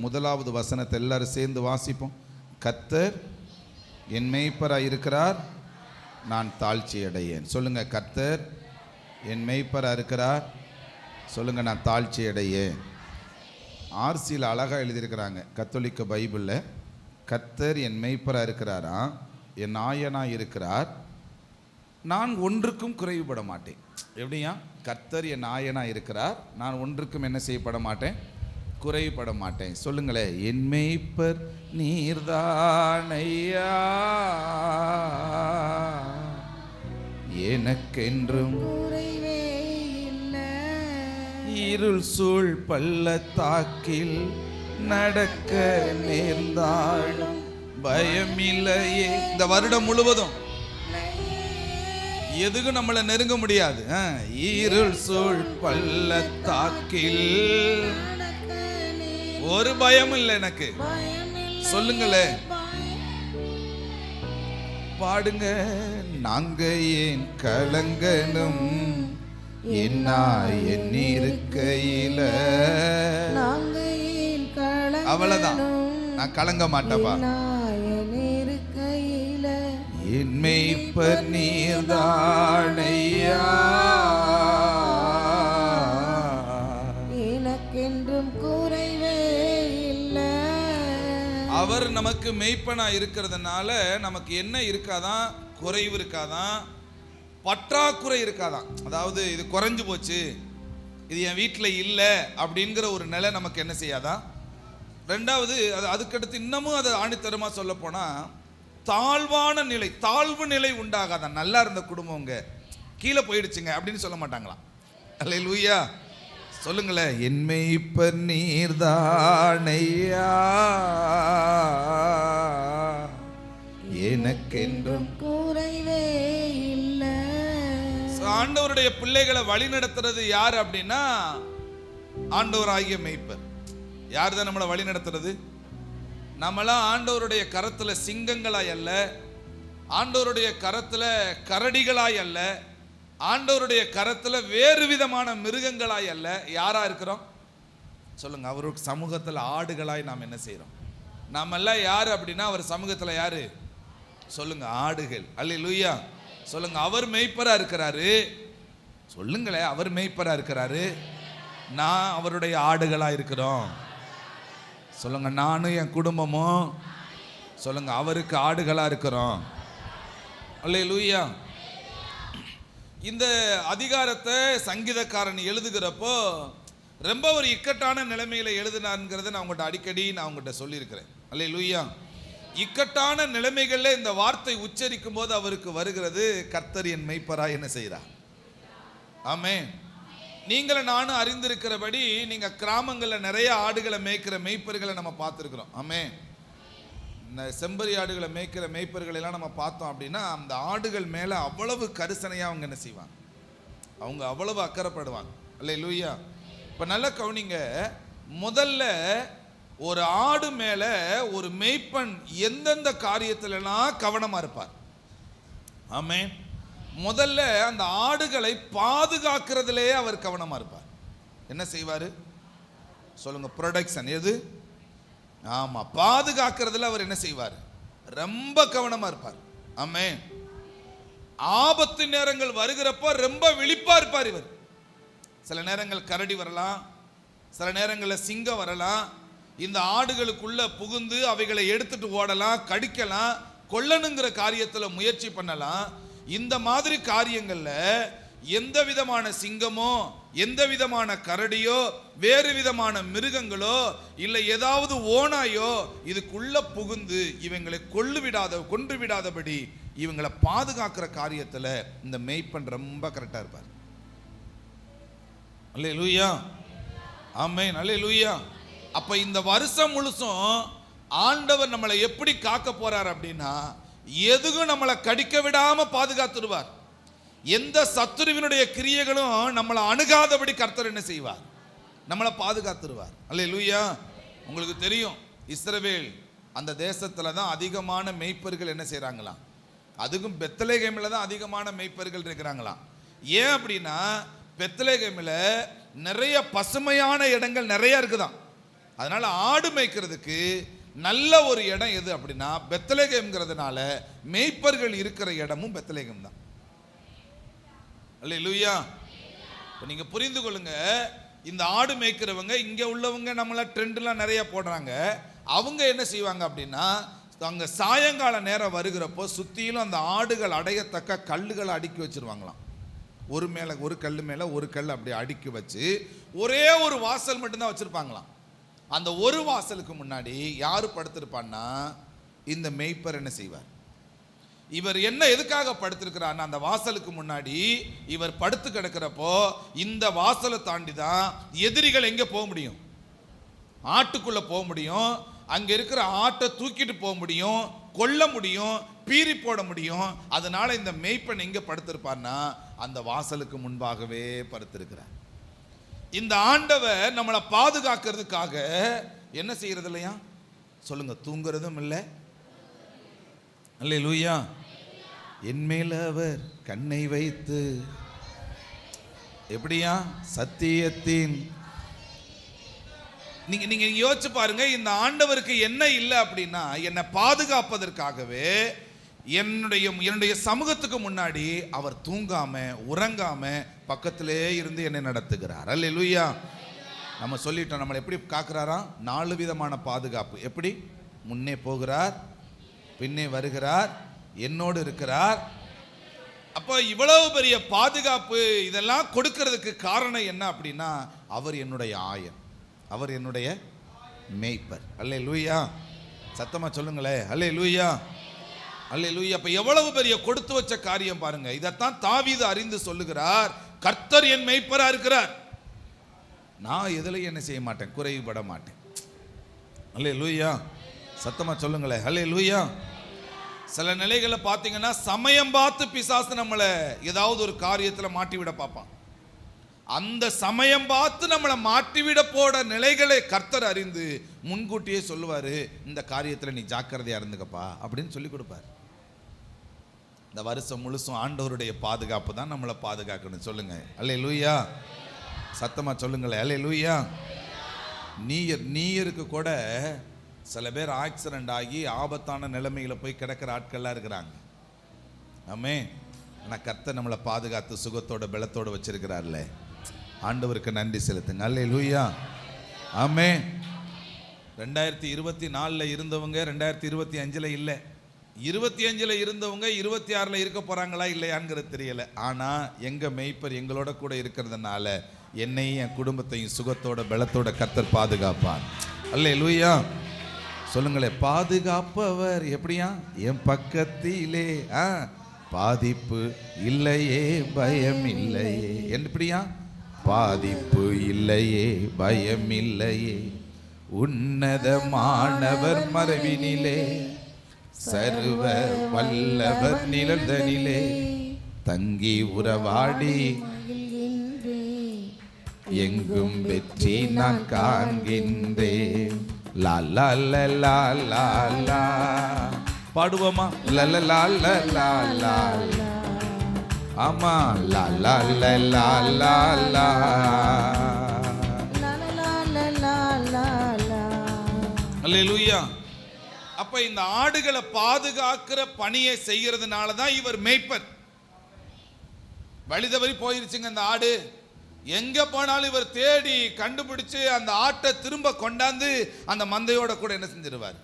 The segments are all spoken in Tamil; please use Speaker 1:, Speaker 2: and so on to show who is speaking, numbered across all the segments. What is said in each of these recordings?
Speaker 1: முதலாவது வசனத்தை எல்லாரும் சேர்ந்து வாசிப்போம். கர்த்தர் என் மேய்ப்பராக இருக்கிறார், நான் தாழ்ச்சி அடையேன். சொல்லுங்க, கர்த்தர் என் மேய்ப்பராக இருக்கிறார், சொல்லுங்க, நான் தாழ்ச்சி அடையேன். ஆர்சியில் அழகாக எழுதியிருக்கிறாங்க கத்தோலிக்க பைபிளில். கர்த்தர் என் மேய்ப்பராக இருக்கிறாரா, என் நாயனாக இருக்கிறார், நான் ஒன்றுக்கும் குறைவுபட மாட்டேன். எப்படியா? கர்த்தர் என் நாயனாக இருக்கிறார், நான் ஒன்றுக்கும் என்ன செய்யப்பட மாட்டேன், குறைவுபட மாட்டேன். சொல்லுங்களேன், என் மேய்ப்பர் நீர்தானையா, எனக்கென்றும்
Speaker 2: குறைவே இல்லை.
Speaker 1: இருள் சூழ் பள்ளத்தாக்கில் நடக்க நேர்ந்தாலும் பயமில்லையே. இந்த வருடம் முழுவதும் எதுக்கும் நம்மளை நெருங்க முடியாது. இருள் சூழ் பள்ளத்தாக்கில் ஒரு பயம் இல்லை எனக்கு. சொல்லுங்களே, பாடுங்க. நாங்க ஏன் கலங்கனும் என்ன இருக்கையில, அவ்வளவுதான், நான் கலங்க மாட்டேப்பா. என் மேய்ப்பர் நீர்தானையா,
Speaker 2: எனக்கென்றும் குறைவே இல்லை.
Speaker 1: அவர் நமக்கு மேய்ப்பனா இருக்கிறதுனால நமக்கு என்ன இருக்காதான், குறைவு இருக்காதான், பற்றாக்குறை இருக்காதான். அதாவது இது குறைஞ்சு போச்சு, இது என் வீட்டில் இல்லை அப்படிங்கிற ஒரு நிலை நமக்கு என்ன செய்யாதான். ரெண்டாவது, அதுக்கடுத்து இன்னமும் அதை ஆணித்தரமா சொல்ல போனா, தாழ்வான நிலை, தாழ்வு நிலை உண்டாகாதான். நல்லா இருந்த குடும்பங்க கீழே போயிடுச்சுங்க அப்படின்னு சொல்ல மாட்டாங்களாம். அல்லேலூயா. சொல்லுங்களேன், என் மேய்ப்பர் நீர்தானையா, எனக்கென்றும்
Speaker 2: குறைவே இல்லை.
Speaker 1: ஆண்டவருடைய பிள்ளைகளை வழி நடத்துறது யார் அப்படின்னா, ஆண்டவராகிய மேய்ப்பர். யார் தான் நம்மளை வழி நடத்துறது? நம்மளாம் ஆண்டவருடைய கரத்துல சிங்கங்களாய் அல்ல, ஆண்டவருடைய கரத்துல கரடிகளாய் அல்ல, ஆண்டவருடைய கரத்துல வேறு விதமான மிருகங்களாய் அல்ல. யாரா இருக்கிறோம்? சொல்லுங்க, அவருக்கு சமூகத்துல ஆடுகளாய் நாம் என்ன செய்யறோம்? நாம எல்லாம் யாரு அப்படின்னா, அவர் சமூகத்துல யாரு? சொல்லுங்க, ஆடுகள். அல்லேலூயா. சொல்லுங்க, அவர் மேய்ப்பரா இருக்கிறாரு. சொல்லுங்களேன், அவர் மேய்ப்பரா இருக்கிறாரு, நான் அவருடைய ஆடுகளா இருக்கிறோம். சொல்லுங்க, நானும் என் குடும்பமும் சொல்லுங்க அவருக்கு ஆடுகளா இருக்கிறோம். அல்லேலூயா. இந்த அதிகாரத்தை சங்கீதக்காரன் எழுதுகிறப்போ ரொம்ப ஒரு இக்கட்டான நிலைமையில எழுதினாருங்கிறத நான் உங்கள்கிட்ட அடிக்கடி உங்கள்கிட்ட சொல்லியிருக்கிறேன். அல்லேலூயா. இக்கட்டான நிலைமைகள்ல இந்த வார்த்தை உச்சரிக்கும் போது அவருக்கு வருகிறது, கர்த்தர் என் மேய்ப்பரா என்ன செய்கிறார். ஆமென். நீங்களும் நானும் அறிந்திருக்கிறபடி நீங்க கிராமங்களில் நிறைய ஆடுகளை மேய்க்கிற மேய்ப்பர்களை நம்ம பார்த்துருக்கிறோம். ஆமென். இந்த செம்பரி ஆடுகளை மேய்க்கிற மேய்ப்பர்கள் எல்லாம் நம்ம பார்த்தோம் அப்படின்னா, அந்த ஆடுகள் மேலே அவ்வளவு கரிசனையாக அவங்க என்ன செய்வாங்க, அவங்க அவ்வளவு அக்கறைப்படுவாங்க. அல்லேலூயா. இப்போ நல்ல கவனிங்க, முதல்ல ஒரு ஆடு மேலே ஒரு மேய்ப்பன் எந்தெந்த காரியத்திலலாம் கவனமாக இருப்பார். ஆமென். முதல்ல அந்த ஆடுகளை பாதுகாக்கிறதுலே அவர் கவனமாக இருப்பார். என்ன செய்வார் சொல்லுங்க? ப்ரொடக்ஷன். எது? ஆமாம், பாதுகாக்கிறதுல அவர் என்ன செய்வார்? ரொம்ப கவனமாக இருப்பார். ஆமென். ஆபத்து நேரங்கள் வருகிறப்போ ரொம்ப விழிப்பா இருப்பார் இவர். சில நேரங்கள் கரடி வரலாம், சில நேரங்களில் சிங்கம் வரலாம். இந்த ஆடுகளுக்குள்ள புகுந்து அவைகளை எடுத்துட்டு ஓடலாம், கடிக்கலாம், கொல்லணுங்கிற காரியத்தில் முயற்சி பண்ணலாம். இந்த மாதிரி காரியங்கள்ல எந்த விதமான சிங்கமோ, எந்த விதமான கரடியோ, வேறு விதமான மிருகங்களோ, இல்லை ஏதாவது ஓனாயோ இதுக்குள்ள புகுந்து இவங்களை கொன்று விடாதபடி இவங்களை பாதுகாக்கிற காரியத்தில் இந்த மேய்ப்பன் ரொம்ப கரெக்டா இருப்பார். அல்லேலூயா. ஆமென். அல்லேலூயா. அப்ப இந்த வருஷம் முழுசும் ஆண்டவர் நம்மளை எப்படி காக்க போறார் அப்படின்னா, எதுவும் நம்மளை கடிக்க விடாம பாதுகாத்துடுவார். எந்த சத்துருவினுடைய கிரியைகளும் நம்மளை அணுகாதபடி கர்த்தர் என்ன செய்வார்? நம்மளை பாதுகாத்துடுவார். அல்லேலூயா. உங்களுக்கு தெரியும், இஸ்ரவேல் அந்த தேசத்துல தான் அதிகமான மேய்ப்பர்கள் என்ன செய்றாங்களாம், அதுக்கும் பெத்லகேமில் தான் அதிகமான மேய்ப்பர்கள் இருக்கிறாங்களாம். ஏன் அப்படின்னா, பெத்லகேமில் நிறைய பசுமையான இடங்கள் நிறைய இருக்குதான். அதனால ஆடு மேய்க்கிறதுக்கு நல்ல ஒரு இடம் எது அப்படின்னா பெத்லகேம்ங்கிறதுனால மேய்ப்பர்கள் இருக்கிற இடமும் பெத்லகேம் தான். அல்லேலூயா. இப்போ நீங்கள் புரிந்து கொள்ளுங்க, இந்த ஆடு மேய்க்கிறவங்க இங்கே உள்ளவங்க நம்மள ட்ரெண்ட்லாம் நிறைய போடுறாங்க. அவங்க என்ன செய்வாங்க அப்படின்னா அங்கே சாயங்கால நேரம் வருகிறப்போ சுற்றிலும் அந்த ஆடுகள் அடையத்தக்க கல்லுகளை அடுக்கி வச்சிருவாங்களாம். ஒரு மேலே ஒரு கல் மேலே ஒரு கல் அப்படி அடுக்கி வச்சு ஒரே ஒரு வாசல் மட்டும்தான் வச்சுருப்பாங்களாம். அந்த ஒரு வாசலுக்கு முன்னாடி யார் படுத்திருப்பான்னா இந்த மேய்ப்பர் என்ன செய்வார், இவர் என்ன எதுக்காக படுத்திருக்கிறார், அந்த வாசலுக்கு முன்னாடி இவர் படுத்து கிடக்கிறப்போ இந்த வாசலை தாண்டி தான் எதிரிகள் எங்கே போக முடியும், ஆட்டுக்குள்ளே போக முடியும், அங்கே இருக்கிற ஆட்டை தூக்கிட்டு போக முடியும், கொல்ல முடியும், பீறி போட முடியும். அதனால இந்த மேய்ப்பன் எங்கே படுத்திருப்பார்னா அந்த வாசலுக்கு முன்பாகவே படுத்திருக்கிறார். இந்த ஆண்டவர் நம்மளை பாதுகாக்கிறதுக்காக என்ன செய்யறது இல்லையா சொல்லுங்க, தூங்குறதும் இல்லை. அல்லேலூயா. என் மேல் அவர் கண்ணை வைத்து எப்படியா சத்தியத்தின் நீங்க யோசிச்சு பாருங்க, இந்த ஆண்டவருக்கு என்ன இல்லை அப்படின்னா என்னை பாதுகாப்பதற்காகவே என்னுடைய சமூகத்துக்கு முன்னாடி அவர் தூங்காம உறங்காம பக்கத்திலே இருந்து என்னை நடத்துகிறார். அல்லேலூயா. நம்ம சொல்லிட்டோம், நம்மளை எப்படி காக்குறாரா, 4 விதமான பாதுகாப்பு. எப்படி? முன்னே போகிறார், பின்னே வருகிறார், என்னோடு இருக்கிறார். அப்போ இவ்வளவு பெரிய பாதுகாப்பு இதெல்லாம் கொடுக்கிறதுக்கு காரணம் என்ன அப்படின்னா அவர் என்னுடைய ஆயர், அவர் என்னுடைய மேய்ப்பர். அல்லேலூயா. சத்தமா சொல்லுங்களே அல்லேலூயா. அல்லேலூயா. அப்ப எவ்வளவு பெரிய கொடுத்து வச்ச காரியம் பாருங்க. இதைத்தான் தாவீது அறிந்து சொல்லுகிறார், கர்த்தர் என் மேய்ப்பரா இருக்கிறார், நான் எதுலையும் என்ன செய்ய மாட்டேன், குறைபட மாட்டேன். அல்லேலூயா. சத்தமா சொல்லுங்களே அல்லேலூயா. சில நிலைகளில் பார்த்தீங்கன்னா சமயம் பார்த்து பிசாசு நம்மளை ஏதாவது ஒரு காரியத்தில் மாட்டிவிட பார்ப்பான். அந்த சமயம் பார்த்து நம்மளை மாட்டிவிட போட நிலைகளை கர்த்தர் அறிந்து முன்கூட்டியே சொல்லுவார், இந்த காரியத்தில் நீ ஜாக்கிரதையா இருந்துக்கப்பா அப்படின்னு சொல்லி கொடுப்பார். இந்த வருஷம் முழுசும் ஆண்டவருடைய பாதுகாப்பு தான் நம்மளை பாதுகாக்கணும். சொல்லுங்க அல்லேலூயா. சத்தமா சொல்லுங்களேன் அல்லேலூயா. நீருக்கு கூட சில பேர் ஆக்சிடென்ட் ஆகி ஆபத்தான நிலைமைகளை போய் கிடக்கிற ஆட்கள்லாம் இருக்கிறாங்க. ஆமே. ஆனால் கர்த்தர் நம்மளை பாதுகாத்து சுகத்தோட பலத்தோட வச்சிருக்கிறார்ல, ஆண்டவருக்கு நன்றி செலுத்துங்க. அல்லேலூயா. ஆமே. 2024 இருந்தவங்க 2025 இல்லை, 25 இருந்தவங்க 26 இருக்க போறாங்களா இல்லையாங்கிறது தெரியல. ஆனால் எங்க மேய்ப்பர் எங்களோட கூட இருக்கிறதுனால என்னையும் என் குடும்பத்தையும் சுகத்தோட பலத்தோட கர்த்தர் பாதுகாப்பார். அல்லேலூயா. சொல்லுங்களே, பாதுகாப்பவர் எப்படியா என் பக்கத்திலே, பாதிப்பு இல்லையே பயம் இல்லையே. எப்படியா பாதிப்பு இல்லையே பயம் இல்லையே, உன்னதமானவர் மறைவினிலே சர்வ வல்லவர் நிழல்தனிலே தங்கி உறவாடி எங்கும் வெற்றி நான் காண்கின்றேன். லா லா லா லா லா லா. பாடுவோமா? லா லா லா லா லா லா. ஆமா. லா லா லா லா லா லா. அல்லேலூயா. அப்ப இந்த ஆடுகளை பாதுகாக்கிற பணியை செய்யறதுனால தான் இவர் மேய்ப்பர். வழிதவறி போயிருச்சுங்க இந்த ஆடு, எங்க போனாலும் இவர் தேடி கண்டுபிடிச்சு அந்த ஆட்டை திரும்ப கொண்டாந்து அந்த மந்தையோட கூட என்ன செஞ்சிருவார்.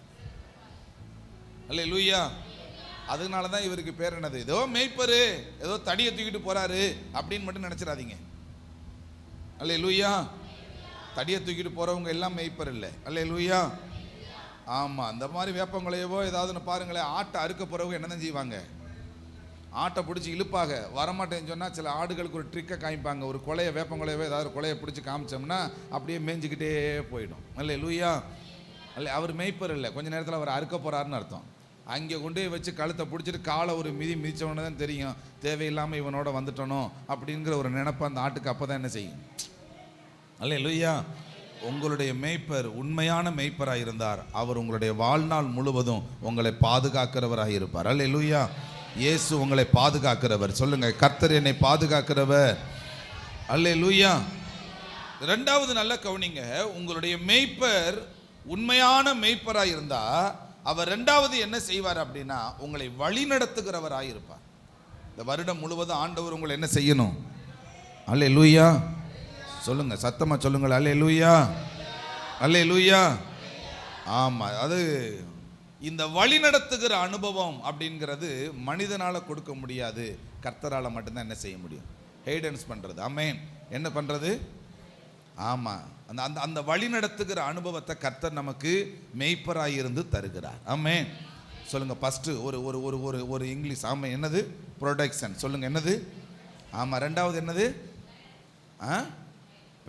Speaker 1: அல்லேலூயா. அதனால தான் இவருக்கு பேர் என்னது, ஏதோ மேய்ப்பரு, ஏதோ தடியை தூக்கிட்டு போறாரு அப்படின்னு மட்டும் நினைச்சிடாதீங்க. அல்லேலூயா. தடியை தூக்கிட்டு போறவங்க எல்லாம் மேய்ப்பர் இல்லை. அல்லேலூயா. ஆமா. அந்த மாதிரி வேப்பங்களையவோ ஏதாவது பாருங்களேன், ஆட்டை அறுக்க போறவங்க என்னதான் செய்வாங்க, ஆட்டை பிடிச்சி இழுப்பாக. வரமாட்டேன்னு சொன்னால் சில ஆடுகளுக்கு ஒரு ட்ரிக்கை காமிப்பாங்க. ஒரு கொலையை வேப்பங்கொலையவோ ஏதாவது கொலையை பிடிச்சி காமிச்சோம்னா அப்படியே மேய்ஞ்சிக்கிட்டே போயிடும். அல்லேலூயா. அவர் மேய்ப்பர் இல்லை, கொஞ்சம் நேரத்தில் அவர் அறுக்க போறாருன்னு அர்த்தம். அங்கே கொண்டு வச்சு கழுத்தை பிடிச்சிட்டு காலை ஒரு மிதிச்சவொன்னு தான் தெரியும், தேவையில்லாமல் இவனோட வந்துட்டனோ அப்படிங்கிற ஒரு நினைப்பு அந்த ஆட்டுக்கு அப்போ தான் என்ன செய்யும். அல்லேலூயா. உங்களுடைய மேய்ப்பர் உண்மையான மேய்ப்பராக இருந்தார், அவர் உங்களுடைய வாழ்நாள் முழுவதும் உங்களை பாதுகாக்கிறவராக இருப்பார். அல்லேலூயா. இயேசு உங்களை பாதுகாக்கிறவர். சொல்லுங்க, கர்த்தர் என்னை பாதுகாக்கிறவர். அல்லேலூயா. ரெண்டாவது நல்ல கவனிங்க, உங்களுடைய மேய்ப்பர் உண்மையான மேய்ப்பராக இருந்தா அவர் ரெண்டாவது என்ன செய்வார் அப்படின்னா உங்களை வழி நடத்துகிறவராக இருப்பார். இந்த வருடம் முழுவதும் ஆண்டவர் உங்களை என்ன செய்யணும்? அல்லேலூயா சொல்லுங்க, சத்தமா சொல்லுங்கள், அல்லேலூயா அல்லேலூயா. ஆமா, அது இந்த வழி நடத்துகிற அனுபவம் அப்படிங்கிறது மனிதனால கொடுக்க முடியாது, கர்த்தரால மட்டும்தான் என்ன செய்ய முடியும்? கைடன்ஸ் பண்றது. ஆமென். என்ன பண்றது? ஆமா, அந்த அந்த அந்த வழி நடத்துகிற அனுபவத்தை கர்த்தர் நமக்கு மேய்ப்பராய் இருந்து தருகிறார். ஆமென். சொல்லுங்க. ஃபர்ஸ்ட் ஒரு ஒரு ஒரு ஒரு ஒரு இங்கிலீஷ். ஆமா, என்னது? ப்ரொடக்ஷன். சொல்லுங்க, என்னது? ஆமா. ரெண்டாவது என்னது?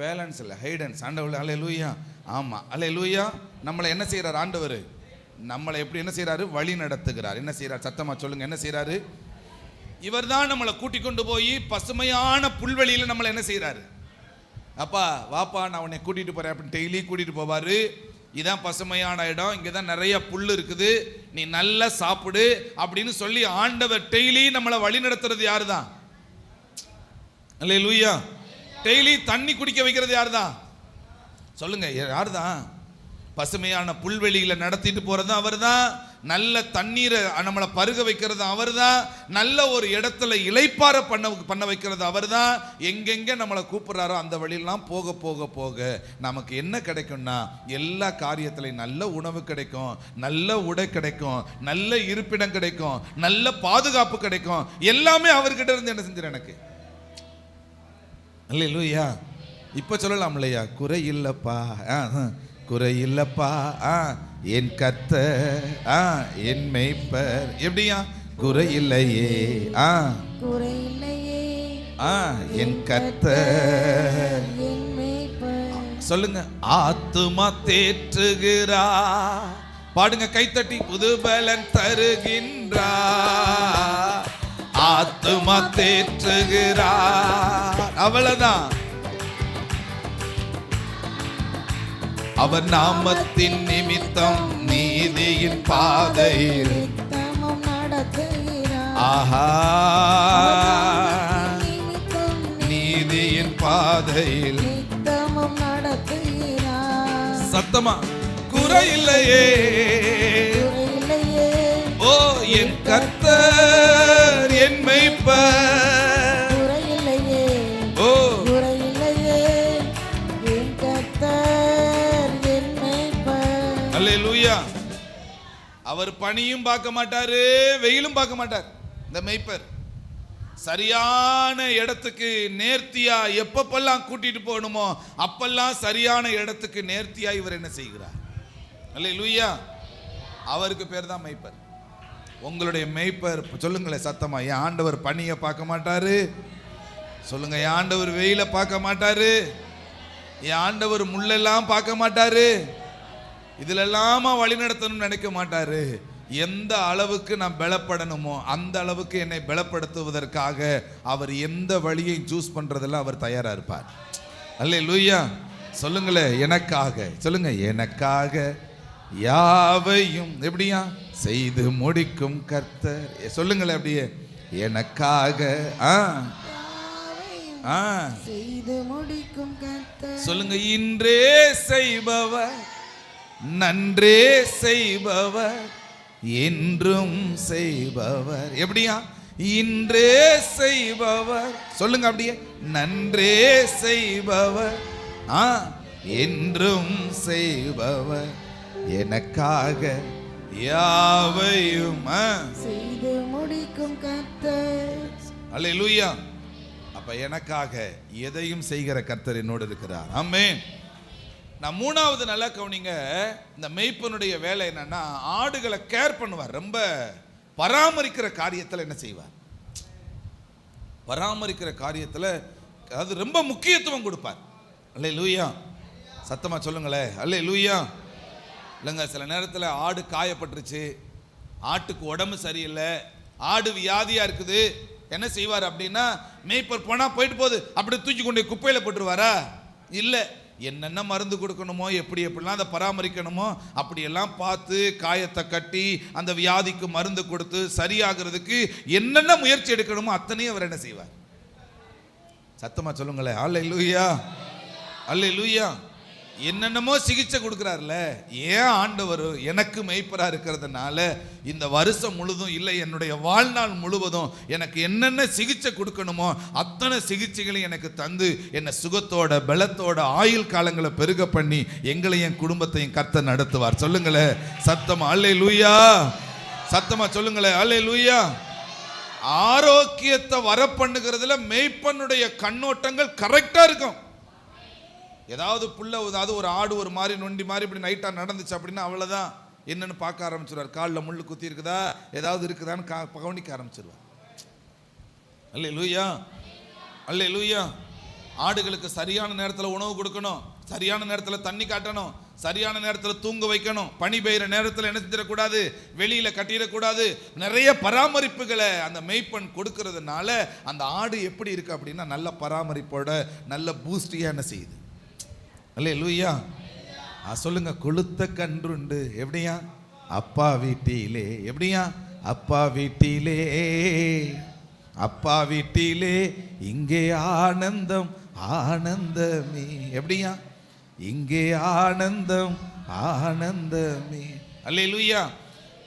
Speaker 1: பேலன்ஸ் இல்லை, ஹைடன்ஸ். ஆண்டவர் அல்லேலூயா. ஆமா, அல்லேலூயா. நம்மளை என்ன செய்யறார் ஆண்டவர்? நம்மளை எப்படி என்ன செய்யறாரு? வழி நடத்துகிறார். என்ன செய்யறார்? சத்தமா சொல்லுங்க, என்ன செய்யறாரு? இவர் தான் நம்மளை கூட்டிக் கொண்டு போய் பசுமையான புல்வெளியில நம்மளை என்ன செய்யறாரு? அப்பா வாப்பா, நான் உன்னை கூட்டிட்டு போறேன் அப்படின்னு டெய்லி கூட்டிட்டு போவாரு. இதான் பசுமையான இடம், இங்கே தான் நிறைய புல் இருக்குது, நீ நல்லா சாப்பிடு அப்படின்னு சொல்லி ஆண்டவர் டெய்லி நம்மளை வழி நடத்துறது யாரு தான்? அல்லேலூயா. டெய்லி தண்ணி குடிக்க வைக்கிறது யாரு தான்? சொல்லுங்க, யாரு தான்? பசுமையான புல்வெளியில நடத்திட்டு போறது அவர் தான். நல்ல தண்ணீரை நம்மளை பருக வைக்கிறது அவர் தான். நல்ல ஒரு இடத்துல இளைப்பாற பண்ண வைக்கிறது அவர் தான். எங்கெங்க நம்மளை கூப்பிடுறாரோ அந்த வழியெல்லாம் போக போக போக நமக்கு என்ன கிடைக்கும்னா எல்லா காரியத்திலையும் நல்ல உணவு கிடைக்கும், நல்ல உடை கிடைக்கும், நல்ல இருப்பிடம் கிடைக்கும், நல்ல பாதுகாப்பு கிடைக்கும். எல்லாமே அவர்கிட்ட இருந்து என்ன செஞ்சிரு எனக்கு? அல்லேலூயா. இப்ப சொல்லலாம் இல்லையா? குறை இல்லப்பா, குறை இல்லப்பா, என் கர்த்தர் என் மேய்ப்பர். எப்படியா? குறை இல்லையே,
Speaker 2: குறை இல்லையே,
Speaker 1: என் கர்த்தர்
Speaker 2: என் மேய்ப்பர்.
Speaker 1: சொல்லுங்க. ஆத்துமா தேற்றுகிறா, பாடுங்க கைத்தட்டி. புது பலன் தருகின்றா, ஆத்துமா தேற்றுகிறா. அவ்வளவுதான். அவர் நாமத்தின் நிமித்தம் நீதியின் பாதையில்
Speaker 2: நித்தமும் நடத்துகிறார்.
Speaker 1: ஆஹா, நீதியின் பாதையில்
Speaker 2: நித்தமும் நடத்துகிறார்.
Speaker 1: சத்தமா. குறை இல்லையே,
Speaker 2: குறை இல்லையே,
Speaker 1: ஓ என் கர்த்தர் என் மேய்ப்பர்.
Speaker 2: குறை இல்லையே,
Speaker 1: ஓ
Speaker 2: குறை இல்லையே, என் கர்த்தர் என் மேய்ப்பர்.
Speaker 1: அல்லேலூயா. அவர் பனியும் பார்க்க மாட்டாரு, வெயிலும் பார்க்க மாட்டார். இந்த மேய்ப்பர் சரியான இடத்துக்கு நேர்த்தியா எப்பப்பெல்லாம் கூட்டிட்டு போகணுமோ அப்பெல்லாம் சரியான இடத்துக்கு நேர்த்தியா இவர் என்ன செய்கிறார்? அல்லேலூயா. அவருக்கு பேர் தான் மேய்ப்பர். உங்களுடைய மேய்ப்பர் சொல்லுங்களேன் சத்தமா. என் ஆண்டவர் பனியை பார்க்க மாட்டாரு. சொல்லுங்க, என் ஆண்டவர் வெயில பார்க்க மாட்டாரு, என் ஆண்டவர் முள்ளெல்லாம் பார்க்க மாட்டாரு, இதுல எல்லாமா வழி நடத்தணும்னு நினைக்க மாட்டாரு. எந்த அளவுக்கு நான் பலப்படணுமோ அந்த அளவுக்கு என்னை பலப்படுத்துவதற்காக அவர் எந்த வழியை சூஸ் பண்றதெல்லாம் அவர் தயாரா இருப்பார். அல்லேலூயா. சொல்லுங்களேன், எனக்காக. சொல்லுங்க, எனக்காக யாவையும் எப்படியா செய்து முடிக்கும் கர்த்தர். சொல்லுங்களேன் அப்படியே, எனக்காக
Speaker 2: செய்து முடிக்கும் கர்த்தர்.
Speaker 1: சொல்லுங்க, இன்றே செய்பவர், நன்றே செய்பவர், என்றும் செய்பவர். எப்படியா? இன்றே செய்பவர். சொல்லுங்க அப்படியே, நன்றே செய்பவர், என்றும் செய்பவர், எனக்காக யாவையும்
Speaker 2: செய்து முடிக்கும் கர்த்தர்.
Speaker 1: அல்லேலூயா. அப்ப எனக்காக எதையும் செய்கிற கர்த்தர் என்னோடு இருக்கிறார். ஆமென். நான் மூணாவது நல்லா கவனிங்க, இந்த மேய்ப்பனுடைய வேலை என்னன்னா ஆடுகளை கேர் பண்ணுவார். ரொம்ப பராமரிக்கிற காரியத்தில் என்ன செய்வார்? பராமரிக்கிற காரியத்தில் அது ரொம்ப முக்கியத்துவம் கொடுப்பார். அல்லேலூயா. சத்தமா சொல்லுங்களேன், அல்லேலூயா. இல்லைங்க, சில நேரத்தில் ஆடு காயப்பட்டுருச்சு, ஆட்டுக்கு உடம்பு சரியில்லை, ஆடு வியாதியா இருக்குது. என்ன செய்வார் அப்படின்னா, மேய்ப்பர் போனா போயிட்டு போகுது அப்படி தூக்கி கொண்டு குப்பையில போட்டுருவாரா? இல்லை, என்னென்ன மருந்து கொடுக்கணுமோ எப்படி எப்படிலாம் அதை பராமரிக்கணுமோ அப்படியெல்லாம் பார்த்து காயத்தை கட்டி அந்த வியாதிக்கு மருந்து கொடுத்து சரியாகிறதுக்கு என்னென்ன முயற்சி எடுக்கணுமோ அத்தனையும் அவர் என்ன செய்வார்? சத்தமா சொல்லுங்களேன், அல்லேலூயா. அல்லேலூயா. என்னென்னமோ சிகிச்சை கொடுக்குறாருல, ஏன் ஆண்டவர் எனக்கு மெய்ப்பரா இருக்கிறதுனால இந்த வருஷம் முழுதும் இல்லை என்னுடைய வாழ்நாள் முழுவதும் எனக்கு என்னென்ன சிகிச்சை கொடுக்கணுமோ அத்தனை சிகிச்சைகளையும் எனக்கு தந்து என்னை சுகத்தோட பலத்தோட ஆயுள் காலங்களை பெருக பண்ணி எங்களையும் என் குடும்பத்தையும் கர்த்தர் நடத்துவார். சொல்லுங்களேன் சத்தமா அல்லேலூயா. சத்தமா சொல்லுங்களேன் அல்லேலூயா. ஆரோக்கியத்தை வர பண்ணுகிறதுல மெய்ப்பனுடைய கண்ணோட்டங்கள் கரெக்டா இருக்கும். ஏதாவது புள்ள, ஏதாவது ஒரு ஆடு ஒரு மாதிரி நொண்டி மாதிரி இப்படி நைட்டா நடந்துச்சு அப்படின்னா அவ்வளவுதான், என்னன்னு பார்க்க ஆரம்பிச்சிருவார். காலில் முள்ளு குத்தி இருக்குதா, ஏதாவது இருக்குதான்னு கவனிக்க ஆரம்பிச்சிருவார். அல்லேலூயா அல்லேலூயா. ஆடுகளுக்கு சரியான நேரத்தில் உணவு கொடுக்கணும், சரியான நேரத்தில் தண்ணி காட்டணும், சரியான நேரத்தில் தூங்க வைக்கணும், பனி பெய்கிற நேரத்தில் என்ன செஞ்சிடக்கூடாது, வெளியில் கட்டிடக்கூடாது. நிறைய பராமரிப்புகளை அந்த மெய்ப்பன் கொடுக்கறதுனால அந்த ஆடு எப்படி இருக்கு அப்படின்னா நல்ல பராமரிப்போட நல்ல பூஸ்டியாக என்ன செய்யுது. அல்லேலூயா. சொல்லுங்க. கொளுத்த கன்றுண்டு எப்படியா அப்பா வீட்டிலே, எப்படியா அப்பா வீட்டிலே, அப்பா வீட்டிலே இங்கே ஆனந்தம் ஆனந்தமே, எப்படியா இங்கே ஆனந்தம் ஆனந்தமே. அல்லேலூயா.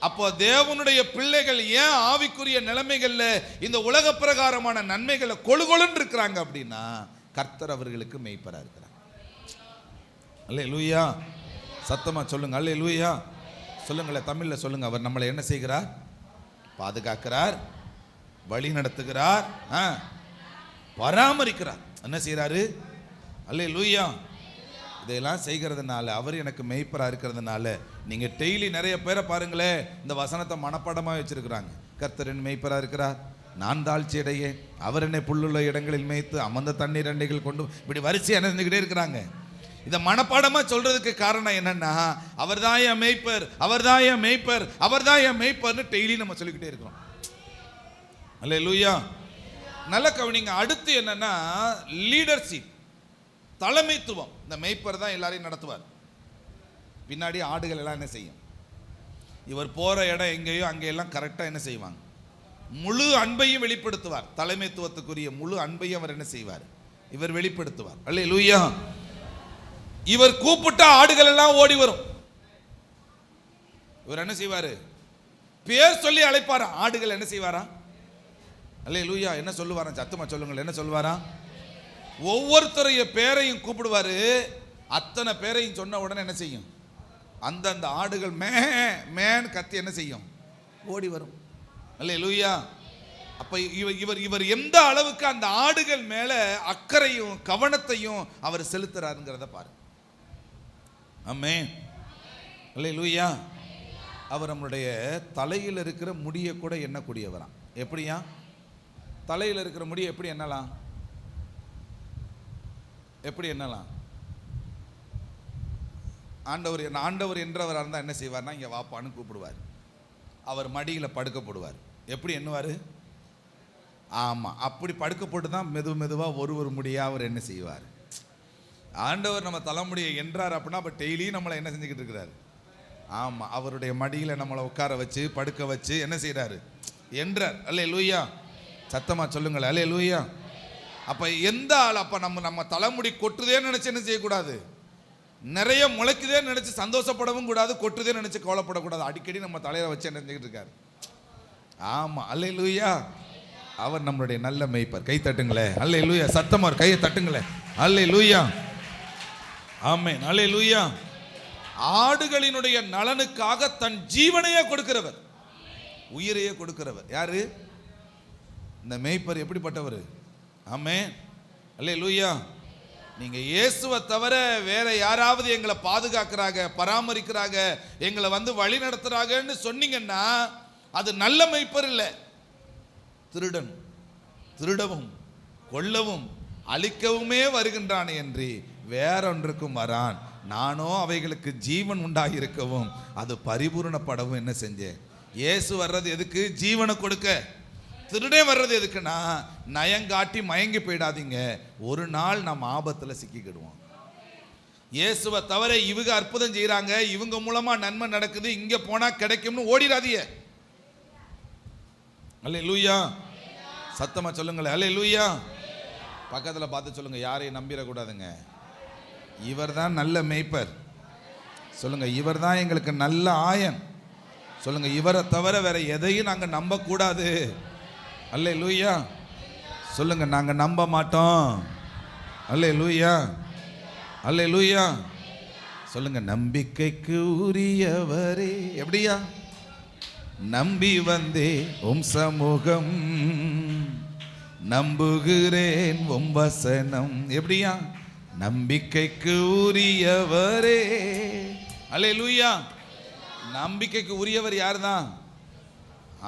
Speaker 1: அப்போ தேவனுடைய பிள்ளைகள் ஏன் ஆவிக்குரிய நிலைமைகள்ல இந்த உலக பிரகாரமான நன்மைகளை கொழுகொழுன்னு இருக்கிறாங்க அப்படின்னா கர்த்தர் அவர்களுக்கு மெய்ப்பரா இருக்கிறார். அல்லேலூயா. சத்தமா சொல்லுங்க அல்லேலூயா. சொல்லுங்களேன், தமிழ்ல சொல்லுங்க. அவர் நம்மளை என்ன செய்கிறார்? பாதுகாக்கிறார், வழி நடத்துகிறார், பராமரிக்கிறார். என்ன செய்யறாரு? அல்லேலூயா. இதெல்லாம் செய்கிறதுனால அவர் எனக்கு மெய்ப்பரா இருக்கிறதுனால நீங்க டெய்லி நிறைய பேரை பாருங்களேன், இந்த வசனத்தை மனப்பாடமா வச்சிருக்கிறாங்க. கர்த்தர் என் மெய்ப்பரா இருக்கிறார், நான் தாழ்ச்சி அடையே, அவர் என்னை புல்லுள்ள இடங்களில் மேய்த்து அமர்ந்த தண்ணீர் அண்டைகள் கொண்டு, இப்படி வரிசையா இருந்துகிட்டே இருக்கிறாங்க. இதை மனப்பாடமா சொல்றதுக்கு காரணம் என்னன்னா அவர் தான் என் மெய்ப்பர், அவர் தான் என் மெய்ப்பர், அவர் தான் என் மெய்ப்பர்னு டெய்லி நம்ம சொல்லிக்கிட்டே இருக்கிறோம். அல்லேலூயா. நல்ல கவனிங்க. அடுத்து என்னன்னா லீடர்ஷிப், தலைமைத்துவம். இந்த மெய்ப்பர் தான் எல்லாரையும் நடத்துவார். பின்னாடி ஆடுகள் எல்லாம் என்ன செய்யும்? இவர் போற இடம் எங்கேயோ அங்கெல்லாம் கரெக்டா என்ன செய்வாங்க? முழு அன்பையும் வெளிப்படுத்துவார். தலைமைத்துவத்துக்குரிய முழு அன்பையும் அவர் என்ன செய்வார்? இவர் வெளிப்படுத்துவார். அல்லேலூயா. இவர் கூப்பிட்டா ஆடுகள் எல்லாம் ஓடி வரும். இவர் என்ன செய்வாரு? பேர் சொல்லி அழைப்பாரா, ஆடுகள் என்ன செய்வாரா? அல்லேலூயா. என்ன சொல்லுவாரா? சத்தமா சொல்லுங்கள். என்ன சொல்லுவாரா? ஒவ்வொருத்தரைய பேரையும் கூப்பிடுவாரு. அத்தனை பேரையும் சொன்ன உடனே என்ன செய்யும்? அந்தந்த ஆடுகள் மே மேன் கத்தி என்ன செய்யும்? ஓடி வரும். அல்லேலூயா. அப்ப இவர் இவர் எந்த அளவுக்கு அந்த ஆடுகள் மேல அக்கறையும் கவனத்தையும் அவர் செலுத்துறாருங்கிறத பாருங்க. ஆமென். அல்லேலூயா. அவர் நம்மளுடைய தலையில் இருக்கிற முடியை கூட எண்ணக்கூடியவராம். எப்படியா? தலையில் இருக்கிற முடியை எப்படி எண்ணலாம்? எப்படி எண்ணலாம்? ஆண்டவர் என்றவராக இருந்தால் என்ன செய்வார்னா இங்கே வாப்பான்னு கூப்பிடுவார். அவர் மடியில் படுக்க போடுவார். எப்படி எண்ணுவார்? ஆமாம், அப்படி படுக்க போட்டு தான் மெதுவாக ஒரு முடியாக அவர் என்ன செய்வார்? ஆண்டவர் நம்ம தலைமுடியை என்றார் அப்படின்னா அப்போ டெய்லியும் நம்மளை என்ன செஞ்சுக்கிட்டு இருக்கிறார்? ஆமாம், அவருடைய மடியில் நம்மளை உட்கார வச்சு படுக்க வச்சு என்ன செய்கிறாரு? என்றார். அல்லேலூயா. சத்தமாக சொல்லுங்கள் அல்லேலூயா. அப்போ எந்த ஆள் அப்போ நம்ம தலைமுடி கொட்டுதேன்னு நினச்சி என்ன செய்யக்கூடாது? நிறைய முளைக்குதேன்னு நினச்சி சந்தோஷப்படவும் கூடாது, கொட்டுதேன்னு நினச்சி கவலைப்படக்கூடாது. அடிக்கடி நம்ம தலையை வச்சு என்ன செஞ்சுக்கிட்டு இருக்காரு? ஆமாம், அல்லேலூயா. அவர் நம்மளுடைய நல்ல மேய்ப்பர். கை தட்டுங்களே அல்லேலூயா. சத்தமாக கையை தட்டுங்களே அல்லேலூயா. ஆமென் அல்லேலூயா. ஆடுகளினுடைய நலனுக்காக தன் ஜீவனையே கொடுக்கிறவர், உயிரையே கொடுக்கிறவர் யாரு? இந்த மேய்ப்பர். எப்படிப்பட்டவர்? ஆமென் அல்லேலூயா. நீங்க இயேசுவை தவிர வேற யாராவது எங்களை பாதுகாக்கிறாங்க, பராமரிக்கிறாங்க, எங்களை வந்து வழி நடத்துறாங்கன்னு சொன்னீங்கன்னா அது நல்ல மேய்ப்பர் இல்லை. திருடன் திருடவும் கொல்லவும் அழிக்கவுமே வருகின்றானே என்று வேறொன்றுக்கும் வரான். நானோ அவைகளுக்கு ஜீவன் உண்டாகியிருக்கவும் அது பரிபூர்ணப்படவும் என்ன செஞ்சேன்? இயேசு வர்றது எதுக்கு? ஜீவனை கொடுக்க. திருடே வர்றது எதுக்குன்னா நயங்காட்டி மயங்கி போயிடாதீங்க, ஒரு நாள் நம்ம ஆபத்தில் சிக்கிக்கிடுவோம். இயேசுவை தவிர இவங்க அற்புதம் செய்கிறாங்க, இவங்க மூலமா நன்மை நடக்குது, இங்க போனா கிடைக்கும்னு ஓடிடாதீங்க. அல்லேலூயா. சத்தமா சொல்லுங்களேன் அல்லேலூயா. பக்கத்தில் பார்த்து சொல்லுங்க, யாரையும் நம்பிடக்கூடாதுங்க. இவர்தான் நல்ல மேய்ப்பர். சொல்லுங்க, இவர்தான் எங்களுக்கு நல்ல ஆயன். சொல்லுங்க, இவரை தவிர வேற எதையும் நாங்க நம்ப கூடாது. அல்லேலூயா. சொல்லுங்க, நாங்க நம்ப மாட்டோம். அல்லேலூயா, அல்லேலூயா. சொல்லுங்க, நம்பிக்கைக்கு உரியவரே. எப்படியா? நம்பி வந்தே உம் சமூகம், நம்புகிறேன் உம் வசனம். எப்படியா? நம்பிக்கைக்கு உரியவரே. அல்லேலூயா. நம்பிக்கைக்கு உரியவர் யார் தான்?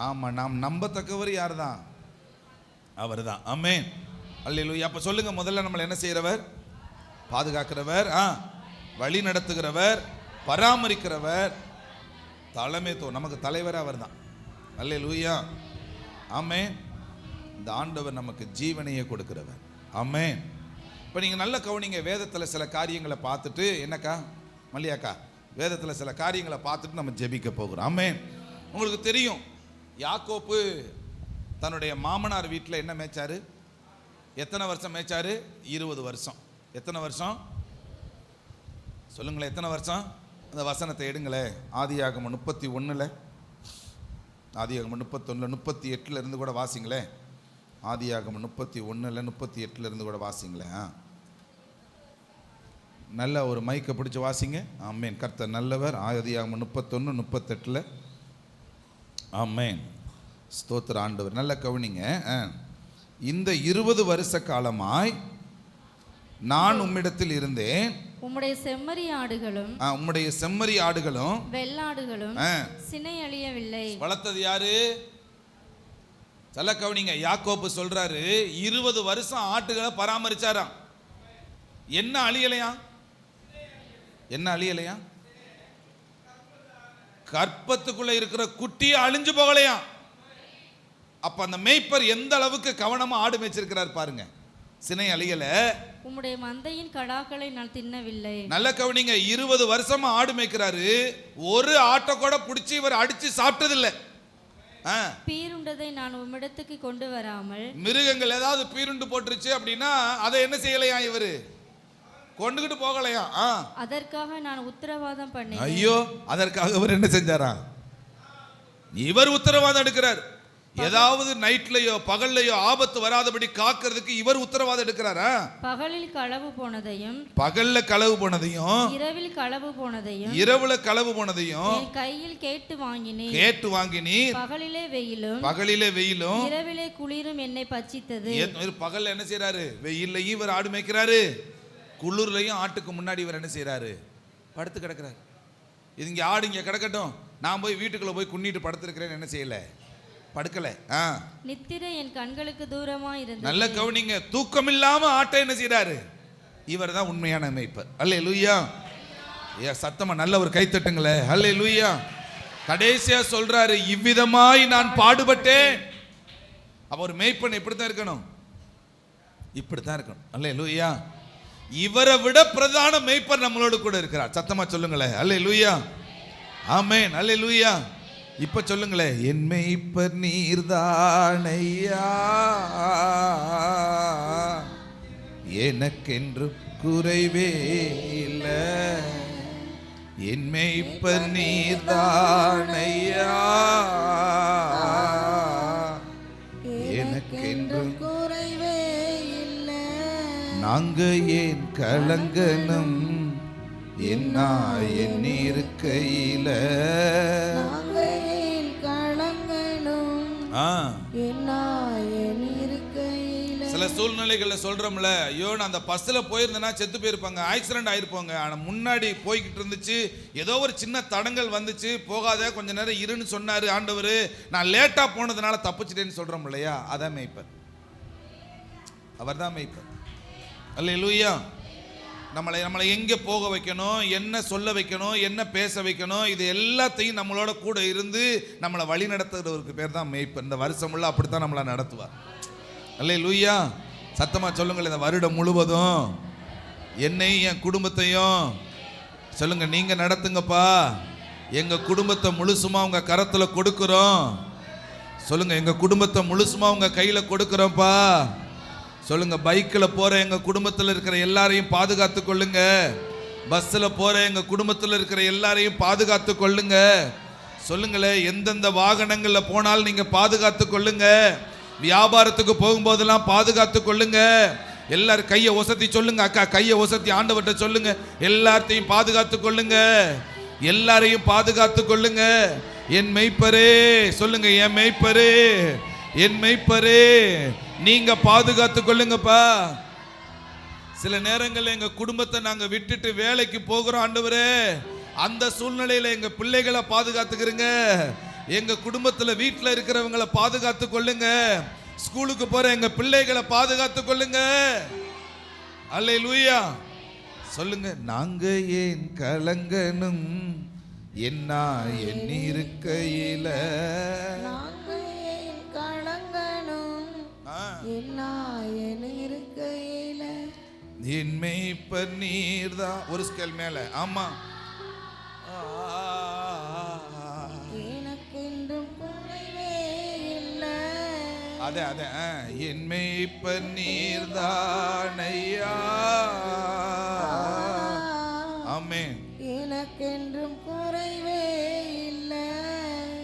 Speaker 1: ஆமா, நாம் நம்பத்தக்கவர் யார் தான்? அவர் தான். ஆமென். அல்லேலூயா. அப்ப சொல்லுங்க, முதல்ல நம்மளை என்ன செய்கிறவர்? பாதுகாக்கிறவர், வழி நடத்துகிறவர், பராமரிக்கிறவர், தலைமைத்துவம், நமக்கு தலைவர் அவர் தான். அல்லேலூயா. ஆமென். இந்த ஆண்டவர் நமக்கு ஜீவனையே கொடுக்கிறவர். ஆமென். இப்போ நீங்கள் நல்ல கவனிங்க. வேதத்தில் சில காரியங்களை பார்த்துட்டு, என்னக்கா மல்லியாக்கா, வேதத்தில் சில காரியங்களை பார்த்துட்டு நம்ம ஜெபிக்க போகிறோம். ஆமென். உங்களுக்கு தெரியும், யாக்கோப்பு தன்னுடைய மாமனார் வீட்டில் என்ன மேய்ச்சாரு? எத்தனை வருஷம் மேய்ச்சாரு? 20 வருஷம். எத்தனை வருஷம் சொல்லுங்களேன்? எத்தனை வருஷம்? அந்த வசனத்தை எடுங்களே. ஆதியாகமம் 31, ஆதியாகமம் 31, 38 இருந்து கூட வாசிங்களே. ஆதியாகமம் 31, 38 இருந்து கூட வாசிங்களேன். நல்ல ஒரு மைக்கை பிடிச்சி வாசிங்க. ஆமேன். கர்த்தர் நல்லவர். ஆதியாகமம் 31, 38. ஆமேன். ஸ்தோத்திர ஆண்டவர். நல்ல கவனிங்க. இந்த 20 வருஷ காலமாய் நான் உம்மிடத்தில் இருந்தேன்.
Speaker 3: உம்முடைய செம்மறி ஆடுகளும்
Speaker 1: உம்முடைய செம்மறி ஆடுகளும்
Speaker 3: வெள்ளாடுகளும் சினை அழியவில்லை.
Speaker 1: வளர்த்தது யாரு? நல்ல கவனிங்க. யாக்கோப்பு சொல்றாரு, 20 வருஷம் ஆட்டுகளை பராமரிச்சாராம். என்ன அழியலையா? என்ன அழியலையா? கற்பத்துக்குள்ள இருக்கிற குட்டி அழிஞ்சு போகலையா? அப்ப அந்த மேய்ப்பர் எந்த அளவுக்கு கவனமா ஆடு மேய்ச்சிருக்கிறார் பாருங்க. சினை அழியல.
Speaker 3: உம்முடைய மந்தையின் கடாக்களை நான் தின்னவில்லை.
Speaker 1: நல்ல கவனிங்க. 20 வருஷமா ஆடு மேய்க்கிறாரு. ஒரு ஆட்டை கூட பிடிச்சி இவர் அடிச்சு சாப்பிட்டதில்லை.
Speaker 3: பீருண்டதை நான் உம்மிடத்துக்கு கொண்டு வராமல்,
Speaker 1: மிருகங்கள் ஏதாவது பீருண்டு போட்டுருச்சு அப்படின்னா அதை என்ன செய்யலையா? இவரு கொண்டுகிட்டு போகலையா?
Speaker 3: அதற்காக நான் உத்தரவாதம் பண்ணேன்.
Speaker 1: ஐயோ, அதற்காக இவர் என்ன செஞ்சாரா? இவர் உத்தரவாதம் எடுக்கிறார். ஏதாவது நைட்லயோ பகல்லையோ ஆபத்து வராதபடி காக்கிறதுக்கு இவர் உத்தரவாதம் எடுக்கிறாரா?
Speaker 3: பகலில் களவு போனதையும்,
Speaker 1: பகல்ல களவு போனதையும்,
Speaker 3: இரவில் களவு போனதையும்,
Speaker 1: இரவுல களவு போனதையும்
Speaker 3: என் கையில் கேட்டு
Speaker 1: வாங்கினீர். பகலிலே வெயிலும்
Speaker 3: இரவிலே குளிரும் என்னை பட்சித்தது.
Speaker 1: பகல்ல என்ன செய்யறாரு? வெயில்லையும் இவர் ஆடு மேய்க்கிறாரு, குளிர்லையும் ஆட்டுக்கு முன்னாடி இவர் என்ன செய்யறாரு? படுத்து கிடக்கிறார். இது இங்க ஆடு இங்க கிடக்கட்டும், நான் போய் வீட்டுக்குள்ள போய் குன்னிட்டு படுத்திருக்கிறேன்னு என்ன செய்யல? படுக்கல.
Speaker 3: நித்திரை என் கண்களுக்கு தூரமா இருந்தது. நல்ல
Speaker 1: கவனிங்க. தூக்கம் இல்லாம ஆட்டை என்ன செய்யறாரு? இவர் தான் உண்மையான மேய்ப்பர். அல்லேலூயா. சத்தமா நல்ல ஒரு கைத்தட்டுங்களே. அல்லேலூயா. கடைசியா சொல்றாரு, இவ்விதமாய் நான் பாடுபட்டேன். அப்ப ஒரு மேய்ப்பன் இப்படித்தான் இருக்கணும், இப்படித்தான் இருக்கணும். அல்லேலூயா. இவரை விட பிரதான மேய்ப்பர் நம்மளோடு கூட இருக்கிறார். சத்தமா சொல்லுங்களேன். அல்லேலூயா. ஆமென். அல்லேலூயா. இப்ப சொல்லுங்களேன், என் மேய்ப்பர் நீர்தானையா, எனக்கென்று குறைவே இல்லை. என் மேய்ப்பர் நீர்தானையா, எனக்கென்று
Speaker 2: குறைவே இல்லை.
Speaker 1: நாங்க ஏன் கலங்கனும் என்ன இருக்கையில, சில சூழ்நிலைகளில் சொல்றோம்ல, ஐயோ நான் அந்த பஸ்ல போயிருந்தேன்னா செத்து போயிருப்பாங்க, ஆக்சிடென்ட் ஆயிருப்பாங்க. ஆனா முன்னாடி போய்கிட்டு இருந்துச்சு, ஏதோ ஒரு சின்ன தடங்கள் வந்துச்சு, போகாத கொஞ்ச நேரம் இருன்னு சொன்னாரு ஆண்டவர், நான் லேட்டா போனதுனால தப்பிச்சிட்டேன்னு சொல்றோம் இல்லையா? அதான் மேய்ப்பர். அவர் தான் மேய்ப்பர். அல்லேலூயா. நம்மளை எங்கே போக வைக்கணும், என்ன சொல்ல வைக்கணும், என்ன பேச வைக்கணும், இது எல்லாத்தையும் நம்மளோட கூட இருந்து நம்மளை வழி நடத்துகிறவருக்கு பேர் தான் மேய்ப்பர். இந்த வருஷம் முள்ள அப்படித்தான் நம்மளை நடத்துவார். அல்லேலூயா. சத்தமா சொல்லுங்கள். இந்த வருடம் முழுவதும் என்னையும் என் குடும்பத்தையும் சொல்லுங்க, நீங்க நடத்துங்கப்பா. எங்க குடும்பத்தை முழுசுமா உங்க கரத்துல கொடுக்கிறோம். சொல்லுங்க, எங்க குடும்பத்தை முழுசுமா உங்க கையில கொடுக்கிறோம்ப்பா. சொல்லுங்க. பைக்கில் போற எங்க குடும்பத்தில் இருக்கிற எல்லாரையும் பாதுகாத்து கொள்ளுங்க. பஸ்ஸில் போற எங்க குடும்பத்தில் இருக்கிற எல்லாரையும் பாதுகாத்து கொள்ளுங்க. சொல்லுங்களேன். எந்தெந்த வாகனங்களில் போனாலும் நீங்க பாதுகாத்து கொள்ளுங்க. வியாபாரத்துக்கு போகும்போதெல்லாம் பாதுகாத்து கொள்ளுங்க. எல்லாரும் கையை ஒசத்தி சொல்லுங்க. அக்கா கையை ஒசத்தி ஆண்டவர்கிட்ட சொல்லுங்க. எல்லாத்தையும் பாதுகாத்து கொள்ளுங்க. எல்லாரையும் பாதுகாத்து கொள்ளுங்க. என் மெய்ப்பரே சொல்லுங்க. என் மெய்ப்பரே, என் மெய்ப்பரே, நீங்க பாதுகாத்து கொள்ளுங்கப்பா. சில நேரங்கள் எங்க குடும்பத்தை நாங்க விட்டுட்டு வேலைக்கு போகிறோம் ஆண்டவரே. அந்த சூழ்நிலையில எங்க பிள்ளைகளை பாதுகாத்துக்கிறீங்க. எங்க குடும்பத்துல வீட்டுல இருக்கிறவங்களை பாதுகாத்து கொள்ளுங்க. ஸ்கூலுக்கு போற எங்க பிள்ளைகளை பாதுகாத்து கொள்ளுங்க. அல்லேலூயா. சொல்லுங்க. நாங்க ஏன் கலங்கணும் என்ன எண்ணி இருக்கையில,
Speaker 2: நாங்க ஏன் கலங்கணும் என்ன எண்ணி இருக்கையில,
Speaker 1: என் மேய்ப்பர் நீர்தான். ஒரு ஸ்கேல் மேல. ஆமா.
Speaker 2: எனக்கென்றும் குறைவே இல்லை.
Speaker 1: அதே அதே. என் மேய்ப்பர் நீர்தானையா. ஆமென்.
Speaker 2: எனக்கென்றும் குறைவே இல்லை.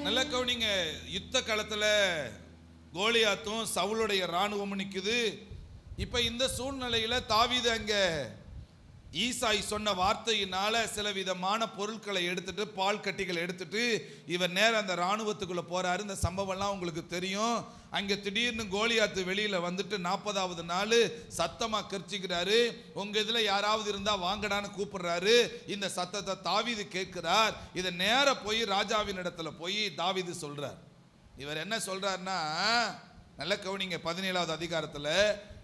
Speaker 1: நல்ல கவனிங்க. யுத்த காலத்துல கோலியாத்தும் சவுலுடைய ராணுவமும் நிக்குது. இப்ப இந்த சூழ்நிலையில தாவீது அங்க ஈசாய் சொன்ன வார்த்தையினால சில விதமான பொருட்களை எடுத்துட்டு, பால் கட்டிகளை எடுத்துட்டு இவர் நேரம் அந்த ராணுவத்துக்குள்ள போறாரு. இந்த சம்பவம்லாம் உங்களுக்கு தெரியும். அங்க திடீர்னு கோலியாத்து வெளியில வந்துட்டு 40வது நாள் சத்தமா கர்ச்சிக்கிறாரு. உங்க இதுல யாராவது இருந்தா வாங்கடான்னு கூப்பிடுறாரு. இந்த சத்தத்தை தாவீது கேட்கிறார். இதை நேர போய் ராஜாவின் இடத்துல போய் தாவீது சொல்றார். இவர் என்ன சொல்றாருன்னா, நல்ல கவனிங்க. 17வது அதிகாரத்துல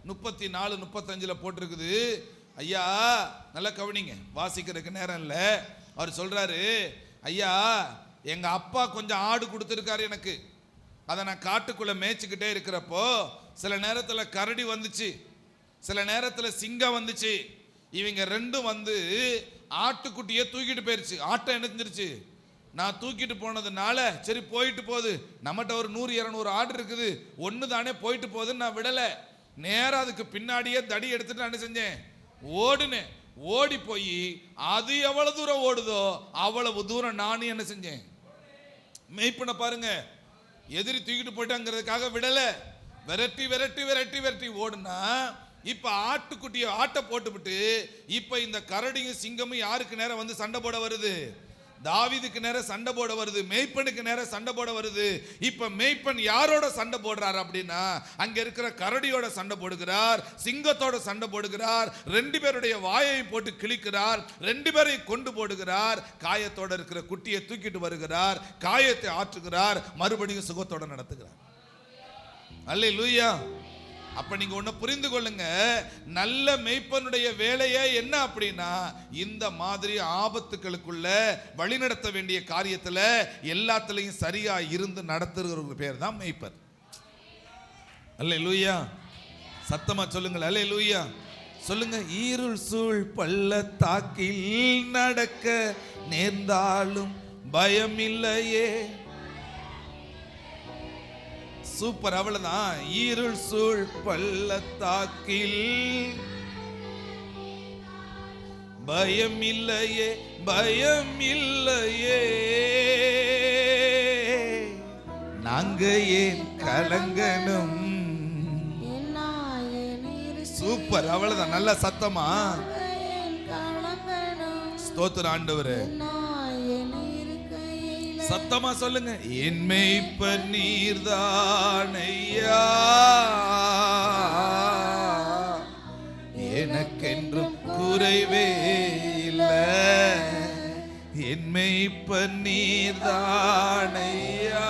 Speaker 1: 34, 35 போட்டிருக்குது. ஐயா நல்ல கவனிங்க. வாசிக்கிறதுக்கு நேரம் இல்லை. அவர் சொல்றாரு, ஐயா எங்க அப்பா கொஞ்சம் ஆடு கொடுத்துருக்காரு எனக்கு. அதை நான் காட்டுக்குள்ள மேய்ச்சிக்கிட்டே இருக்கிறப்போ சில நேரத்தில் கரடி வந்துச்சு, சில நேரத்தில் சிங்கம் வந்துச்சு. இவங்க ரெண்டும் வந்து ஆட்டுக்குட்டியை தூக்கிட்டு போயிருச்சு. ஆட்டை இணைஞ்சிருச்சு. நான் தூக்கிட்டு போனதுனால சரி போயிட்டு போகுது, நம்மகிட்ட ஒரு 100-200 ஆடு இருக்குது, ஒன்று தானே போயிட்டு போகுதுன்னு நான் விடலை. நேரம் அதுக்கு பின்னாடியே தடி எடுத்துட்டு நான் என்ன செஞ்சேன், ஓடுனேன். ஓடி போய் அது எவ்வளவு தூரம் ஓடுதோ அவ்வளவு தூரம் நானும் என்ன செஞ்சேன், மேய்ப்பன பாருங்க. எதிரி தூக்கிட்டு போயிட்டாங்கிறதுக்காக விடல, விரட்டி விரட்டி விரட்டி விரட்டி ஓடுனா இப்ப ஆட்டுக்குட்டியை ஆட்டை போட்டுவிட்டு இப்ப இந்த கரடியும் சிங்கமும் யாருக்கு நேரம் வந்து சண்டை போட வருது, தாவீதுக்கு நேரம் சண்டை போட வருது, மேய்ப்பனுக்கு நேரம் சண்டை போட வருது. இப்ப மேய்ப்பன் யாரோட சண்டை போடுறார் அப்படின்னா, அங்க இருக்கிற கரடியோட சண்டை போடுகிறார், சிங்கத்தோட சண்டை போடுகிறார், 2 பேருடைய வாயை போட்டு கிழிக்கிறார், 2 பேரையும் கொண்டு போடுகிறார், காயத்தோட இருக்கிற குட்டியை தூக்கிட்டு வருகிறார், காயத்தை ஆற்றுகிறார், மறுபடியும் சுகத்தோட நடத்துகிறார். அல்லேலூயா. அப்ப நீங்க ஒண்ணு புரிந்து கொள்ளுங்க, நல்ல மேய்ப்பனுடைய வேலையே என்ன அப்படின்னா, இந்த மாதிரி ஆபத்துக்களுக்குள்ள வழிநடத்த வேண்டிய காரியத்துல எல்லாத்துலயும் சரியா இருந்து நடத்துகிற பேர் தான் மேய்ப்பர். அல்லேலூயா. சத்தமா சொல்லுங்கள் அல்லேலூயா. சொல்லுங்க. ஈருள் சூழ் பள்ளத்தாக்கில் நடக்க நேர்ந்தாலும் பயமில்லையே. சூப்பர், அவ்வளவுதான். ஈருள் சூழ் பள்ளத்தாக்கில் பயம் இல்லையே, பயம் இல்லையே, நாங்க ஏன் கலங்கணும். சூப்பர், அவ்வளவுதான். நல்ல சத்தமா ஸ்தோத்திரம் ஆண்டவரே. சத்தமா சொல்லுங்க. என் மேய்ப்பர் நீர்தானையா, எனக்கென்றும் குறைவே இல்லை. என் மேய்ப்பர் நீர்தானையா,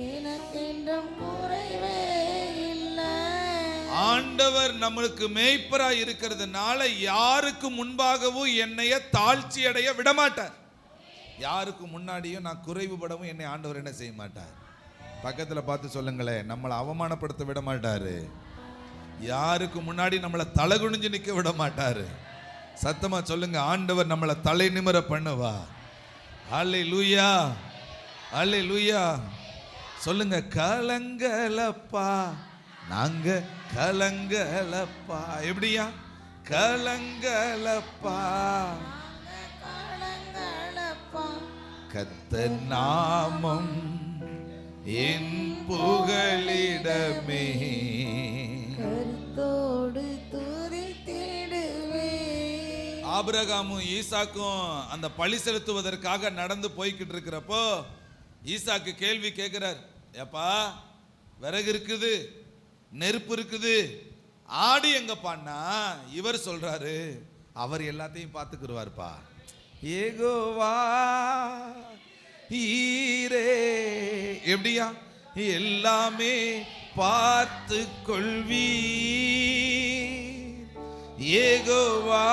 Speaker 1: எனக்கென்றும் குறைவே இல்லை. ஆண்டவர் நம்மளுக்கு மேய்ப்பராய் இருக்கிறதுனால யாருக்கு முன்பாகவும் என்னைய தாழ்ச்சி அடைய விடமாட்டார். யாருக்கு முன்னாடியும் நான் குறைவுபடவும் என்னை ஆண்டவர் என்ன செய்ய மாட்டார். பக்கத்துல பார்த்து சொல்லுங்களேன், நம்மளை அவமானப்படுத்த விட மாட்டாரு. யாருக்கு முன்னாடி நம்மளை தலை குனிஞ்சு நிக்க விட மாட்டாரு. சத்தமா சொல்லுங்க. ஆண்டவர் நம்மளை தலை நிமிர பண்ணுவா. அல்லேலூயா, அல்லேலூயா. சொல்லுங்க, கலங்கலப்பா நாங்க கலங்கலப்பா. எப்படியா? கலங்கலப்பா
Speaker 2: கலங்களப்பா
Speaker 1: கர்த்தர் நாமம் என் புகலிடமே.
Speaker 2: கருத்தோடு துதித்திடுவே.
Speaker 1: ஆபிரகாமும் ஈசாக்கும் அந்த பழி செலுத்துவதற்காக நடந்து போய்கிட்டு இருக்கிறப்போ ஈசாக்கு கேள்வி கேட்கிறார், ஏப்பா விறகு இருக்குது, நெருப்பு இருக்குது, ஆடு எங்கப்பான்னா இவர் சொல்றாரு, அவர் எல்லாத்தையும் பார்த்துக்கிடுவார்ப்பா. ஏகோவா ஈரே. எப்படியா? எல்லாமே பார்த்து கொள்வீ ஏகோவா.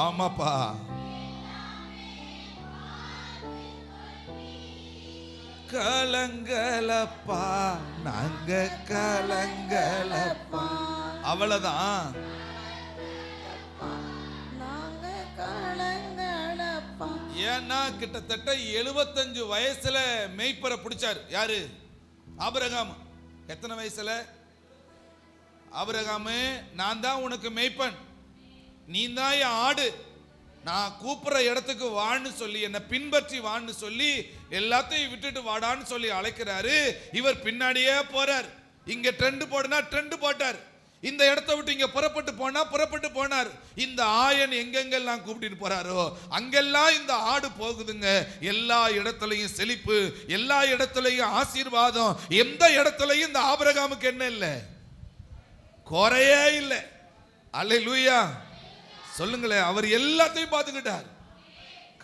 Speaker 1: ஆமாப்பா, கலங்கலப்பா நாங்க கலங்கலப்பா. அவ்வளவுதான்.
Speaker 2: நாங்க கலங்களப்பா.
Speaker 1: ஏன்னா கிட்டத்தட்ட 75 வயசுல மேய்ப்பரை பிடிச்சாரு. யாரு? ஆபிரகாம். எத்தனை வயசுல? ஆபிரகாமு, நான் தான் உனக்கு மேய்ப்பன், நீ தான் என் ஆடு, நான் கூப்பிடுற இடத்துக்கு வான்னு சொல்லி என்னை பின்பற்றி வான்னு சொல்லி எல்லாத்தையும் விட்டுட்டு வாடான்னு சொல்லி அழைக்கிறாரு. இவர் பின்னாடியே போறார். இங்க ட்ரெண்ட் போடுனா ட்ரெண்ட் போட்டார், இந்த இடத்தை விட்டு இங்க புறப்பட்டு போனா புறப்பட்டு போனார். இந்த ஆயன் எங்கெங்கெல்லாம் கூப்பிட்டு போறாரோ அங்கெல்லாம் இந்த ஆடு போகுதுங்க. எல்லா இடத்துலையும் செழிப்பு, எல்லா இடத்துலையும் ஆசீர்வாதம், எந்த இடத்துலையும் இந்த ஆபிரகாமுக்கு என்ன இல்லை? குறையே இல்லை. அல்லேலூயா சொல்லுங்களேன். அவர் எல்லாத்தையும் பார்த்துக்கிட்டார்.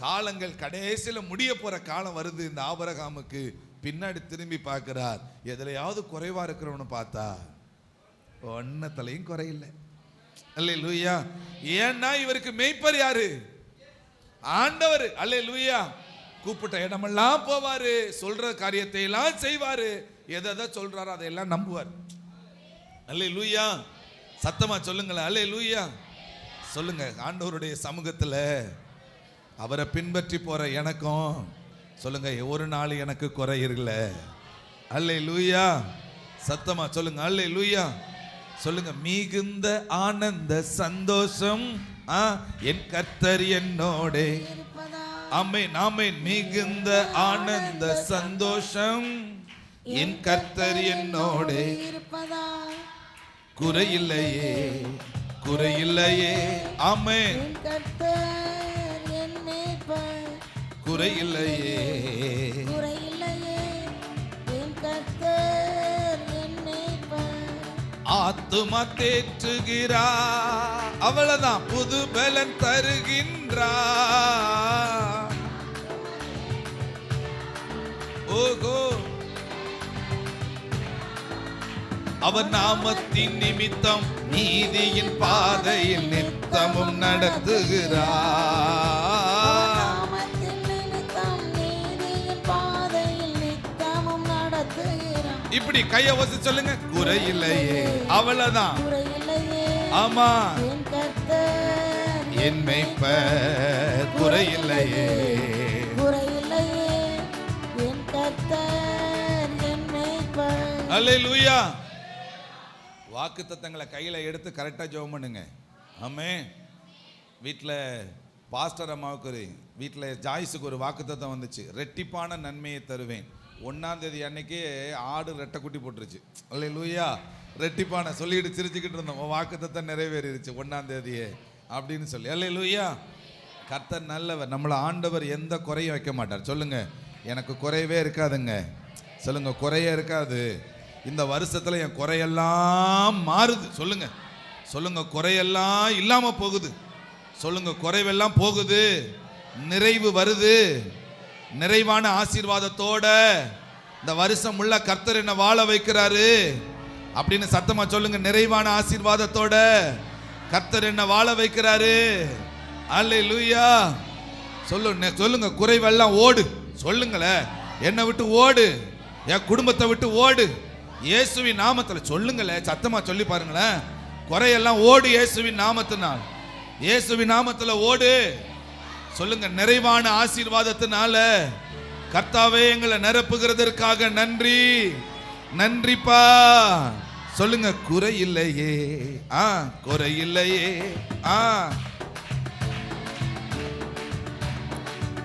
Speaker 1: காலங்கள் கடைசியில் முடிய போற காலம் வருது. இந்த ஆபிரகாமுக்கு பின்னாடி திரும்பி பார்க்கிறார். எதுலையாவது குறைவா இருக்கிறவனு பார்த்தா ஒன்னத்திலையும் குறையில்லை. அல்லேலூயா. ஏன்னா இவருக்கு மேய்ப்பர் யாரு? ஆண்டவர். அல்லேலூயா. கூப்பிட்ட இடமெல்லாம் போவாரு, சொல்ற காரியத்தை எல்லாம் செய்வாரு, எதை சொல்றாரோ அதையெல்லாம் நம்புவார். அல்லேலூயா. சத்தமா சொல்லுங்களேன். அல்லேலூயா சொல்லுங்க. ஆண்டவருடைய சமூகத்துல அவரை பின்பற்றி போற எனக்கும் சொல்லுங்க, ஒரு நாள் எனக்கு குறை இல்லை. அல்லேலூயா. சத்தமா சொல்லுங்க. அல்லேலூயா சொல்லுங்க. மிகுந்த ஆனந்த சந்தோஷம் என் கர்த்தர் என்னோடே. ஆமென் ஆமென். மிகுந்த ஆனந்த சந்தோஷம் என் கர்த்தர் என்னோடே. குறையில்லையே குறையில்லையே. ஆமென்.
Speaker 2: கர்த்தர் என் மேய்ப்பர்.
Speaker 1: குறையில்லையே
Speaker 2: குறையில்லையே. என் கர்த்தர் என் மேய்ப்பர்.
Speaker 1: ஆத்துமா தேற்றுகிறா. அவ்வளவுதான். புது பலன் தருகின்றா. ஓகோ. அவர் நாமத்தின் நிமித்தம் நீதியின் பாதையில் நித்தமும் நடத்துகிறார்.
Speaker 2: நாமத்தின் நிமித்தம் நீதியின் பாதையில் நித்தமும் நடத்துகிறார்.
Speaker 1: இப்படி கைய வச்சு சொல்லுங்க. குறையில்லையே. அவ்வளவுதான்.
Speaker 2: குறையில்லையே.
Speaker 1: ஆமா.
Speaker 2: என் கர்த்தர்
Speaker 1: என் மேய்ப்பர். குறையில்லையே
Speaker 2: குறையில்லையே. என் கர்த்தர் என் மேய்ப்பர்.
Speaker 1: அல்லேலூயா. வாக்குத்தத்தங்களை கையில் எடுத்து கரெக்டாக ஜெபம் பண்ணுங்க. ஆமென். வீட்டில் பாஸ்டர் அம்மாவுக்கு வீட்டில் ஜாய்ஸுக்கு ஒரு வாக்குத்தத்தம் வந்துச்சு. ரெட்டிப்பான நன்மையை தருவேன். 1ஆம் தேதி அன்னைக்கு ஆடு ரெட்டை குட்டி போட்டுருச்சு. அல்லேலூயா. ரெட்டிப்பான சொல்லிட்டு சிரிச்சுக்கிட்டு இருந்தோம். வாக்குத்தத்தம் நிறைவேறிடுச்சு 1ஆம் தேதியே அப்படின்னு சொல்லி. அல்லேலூயா. கர்த்தர் நல்லவர். நம்மளை ஆண்டவர் எந்த குறையும் வைக்க மாட்டார். சொல்லுங்க, எனக்கு குறையவே இருக்காதுங்க. சொல்லுங்க, குறையே இருக்காது. இந்த வருஷத்துல என் குறையெல்லாம் மாறுது. சொல்லுங்க சொல்லுங்க. குறையெல்லாம் இல்லாம போகுது. சொல்லுங்க, குறைவெல்லாம் போகுது, நிறைவு வருது. நிறைவான ஆசீர்வாதத்தோட இந்த வருஷம் உள்ள கர்த்தர் என்ன வாழ வைக்கிறாரு அப்படின்னு சத்தமா சொல்லுங்க. நிறைவான ஆசீர்வாதத்தோட கர்த்தர் என்ன வாழ வைக்கிறாரு. அல்லேலூயா. சொல்லுங்க. குறைவெல்லாம் ஓடு. சொல்லுங்களேன், என்னை விட்டு ஓடு, என் குடும்பத்தை விட்டு ஓடு. இயேசுவின் நாமத்தில் சொல்லுங்களேன். சத்தமா சொல்லி பாருங்களேன். குறையெல்லாம் ஓடு இயேசுவின் நாமத்தினால். இயேசுவின் நாமத்தில் ஓடு. சொல்லுங்க, நிறைவான ஆசீர்வாதத்தினால கர்த்தாவே எங்களை நிரப்புகிறதற்காக நன்றி. நன்றிப்பா. சொல்லுங்க, குறை இல்லையே. குறை இல்லையே.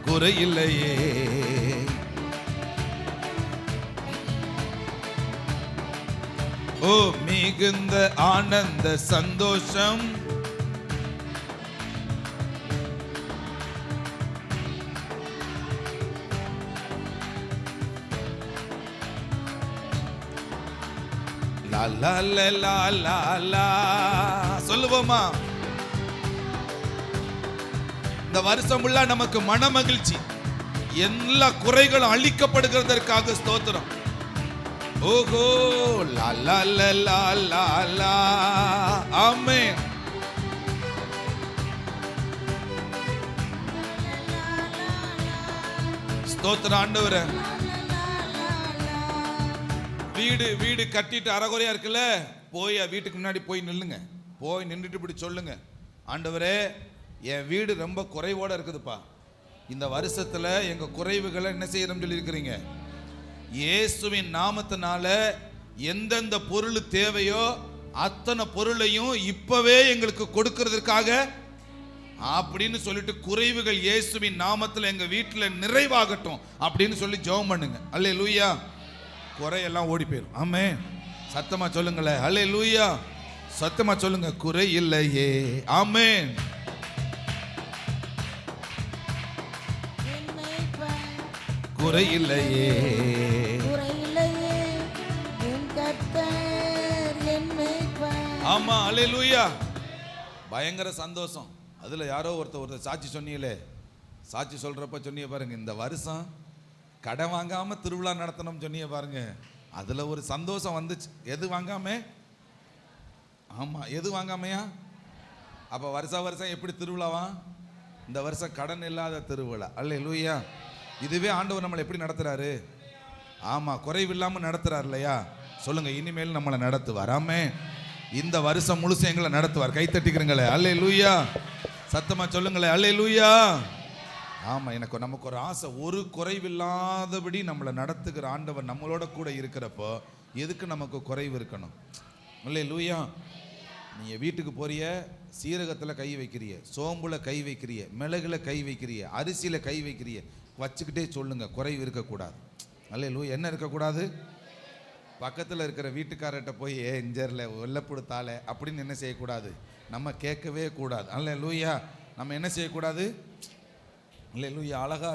Speaker 1: குறை இல்லையே. ஓ மிகுந்த ஆனந்த சந்தோஷம். லா லா லா லா லா. சொல்லுவோமா? இந்த வருஷம் உள்ள நமக்கு மன மகிழ்ச்சி, எல்லா குறைகளும் அழிக்கப்படுகிறதற்காக ஸ்தோத்திரம். ஓகோ லா லா லா லா லா லா. ஆமென். ஸ்தோத்திரம் ஆண்டவரே. வீடு கட்டிட்டு அறகுறையா இருக்குல்ல, போய் வீட்டுக்கு முன்னாடி போய் நில்லுங்க. போய் நின்றுட்டு இப்படி சொல்லுங்க, ஆண்டவரே என் வீடு ரொம்ப குறைவோட இருக்குதுப்பா, இந்த வருஷத்துல எங்க குறைவுகளை என்ன செய்யறோம் சொல்லி இருக்கிறீங்க. இயேசுவின் நாமத்தினால எந்தெந்த பொருள் தேவையோ அத்தனை பொருளையும் இப்பவே எங்களுக்கு கொடுக்கிறதுக்காக அப்படின்னு சொல்லிட்டு, குறைவுகள் இயேசுவின் நாமத்தில் எங்க வீட்டில் நிறைவாகட்டும் அப்படின்னு சொல்லி ஜெபம் பண்ணுங்க. அல்லேலூயா. குறையெல்லாம் ஓடி போயிடும். ஆமென். சத்தமா சொல்லுங்களேன், அல்லேலூயா. சத்தமா சொல்லுங்க, குறை இல்லையே. ஆமென். குறை இல்லையே. ஆமா, அல்லேலூயா. பயங்கர சந்தோஷம். அதுல யாரோ ஒருத்தர் சாட்சி சொன்னீங்களே, சாட்சி சொல்றப்ப சொன்னீங்க பாருங்க, இந்த வருஷம் கடன் வாங்காம திருவிழா நடத்தணும் சொன்னீங்க பாருங்க, அதுல ஒரு சந்தோஷம் வந்துச்சு. எது வாங்காம? ஆமா, எது வாங்காமையா? அப்ப வருஷம் எப்படி திருவிழாவா? இந்த வருஷம் கடன் இல்லாத திருவிழா. அல்லேலூயா. இதுவே ஆண்டவர் நம்மளை எப்படி நடத்துறாரு? ஆமா, குறைவில்லாம நடத்துறாரு இல்லையா? சொல்லுங்க, இனிமேல் நம்மளை நடத்துவார். ஆமென். இந்த வருஷம் முழுசு எங்களை நடத்துவார். கை தட்டிக்கிறீங்களே, அல்லேலூயா. சத்தமா சொல்லுங்களேன், அல்லேலூயா. ஆமா, நமக்கு ஒரு ஆசை, ஒரு குறைவில்லாதபடி நம்மளை நடத்துகிற ஆண்டவர் நம்மளோட கூட இருக்கிறப்போ எதுக்கு நமக்கு குறைவு இருக்கணும்? அல்லேலூயா. நீங்க வீட்டுக்கு போறிய, சீரகத்தில் கை வைக்கிறிய, சோம்புல கை வைக்கிறிய, மிளகுல கை வைக்கிறிய, அரிசியில கை வைக்கிறிய, வச்சுக்கிட்டே சொல்லுங்க, குறைவு இருக்கக்கூடாது. அல்லேலூயா. என்ன இருக்கக்கூடாது? பக்கத்தில் இருக்கிற வீட்டுக்காரர்கிட்ட போய் இஞ்சரில் வெள்ளப்படுத்தாலே அப்படின்னு என்ன செய்யக்கூடாது? நம்ம கேட்கவே கூடாது. அல்லேலூயா. நம்ம என்ன செய்யக்கூடாது? அல்லேலூயா. அழகா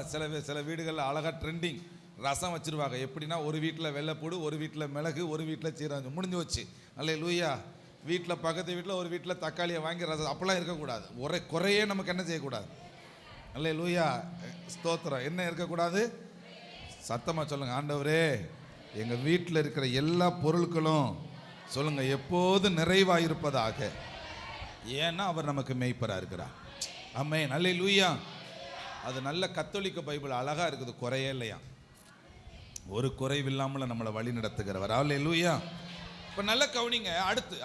Speaker 1: சில வீடுகளில் அழகா ட்ரெண்டிங் ரசம் வச்சிருவாங்க. எப்படின்னா, ஒரு வீட்டில் வெள்ளைப்பூடு, ஒரு வீட்டில் மிளகு, ஒரு வீட்டில் சீரகம், முடிஞ்சு வச்சு. அல்லேலூயா. வீட்டில் பக்கத்து வீட்டில் ஒரு வீட்டில் தக்காளியை வாங்கி ரசம், அப்பெல்லாம் இருக்கக்கூடாது. குறையே நமக்கு என்ன செய்யக்கூடாது? அல்லேலூயா. ஸ்தோத்திரம். என்ன இருக்கக்கூடாது? சத்தமாக சொல்லுங்க, ஆண்டவரே எங்கள் வீட்டில் இருக்கிற எல்லா பொருட்களும் சொல்லுங்க எப்போது நிறைவாக இருப்பதாக. ஏன்னா அவர் நமக்கு மேய்ப்பராக இருக்கிறார். ஆமென். அல்லேலூயா. அது நல்ல கத்தோலிக்க பைபிள் அழகா இருக்குது. குறையே இல்லையா, ஒரு குறைவில்லாமல் நம்மளை வழி நடத்துகிறவர். அல்லேலூயா. இப்போ நல்ல கவனிங்க.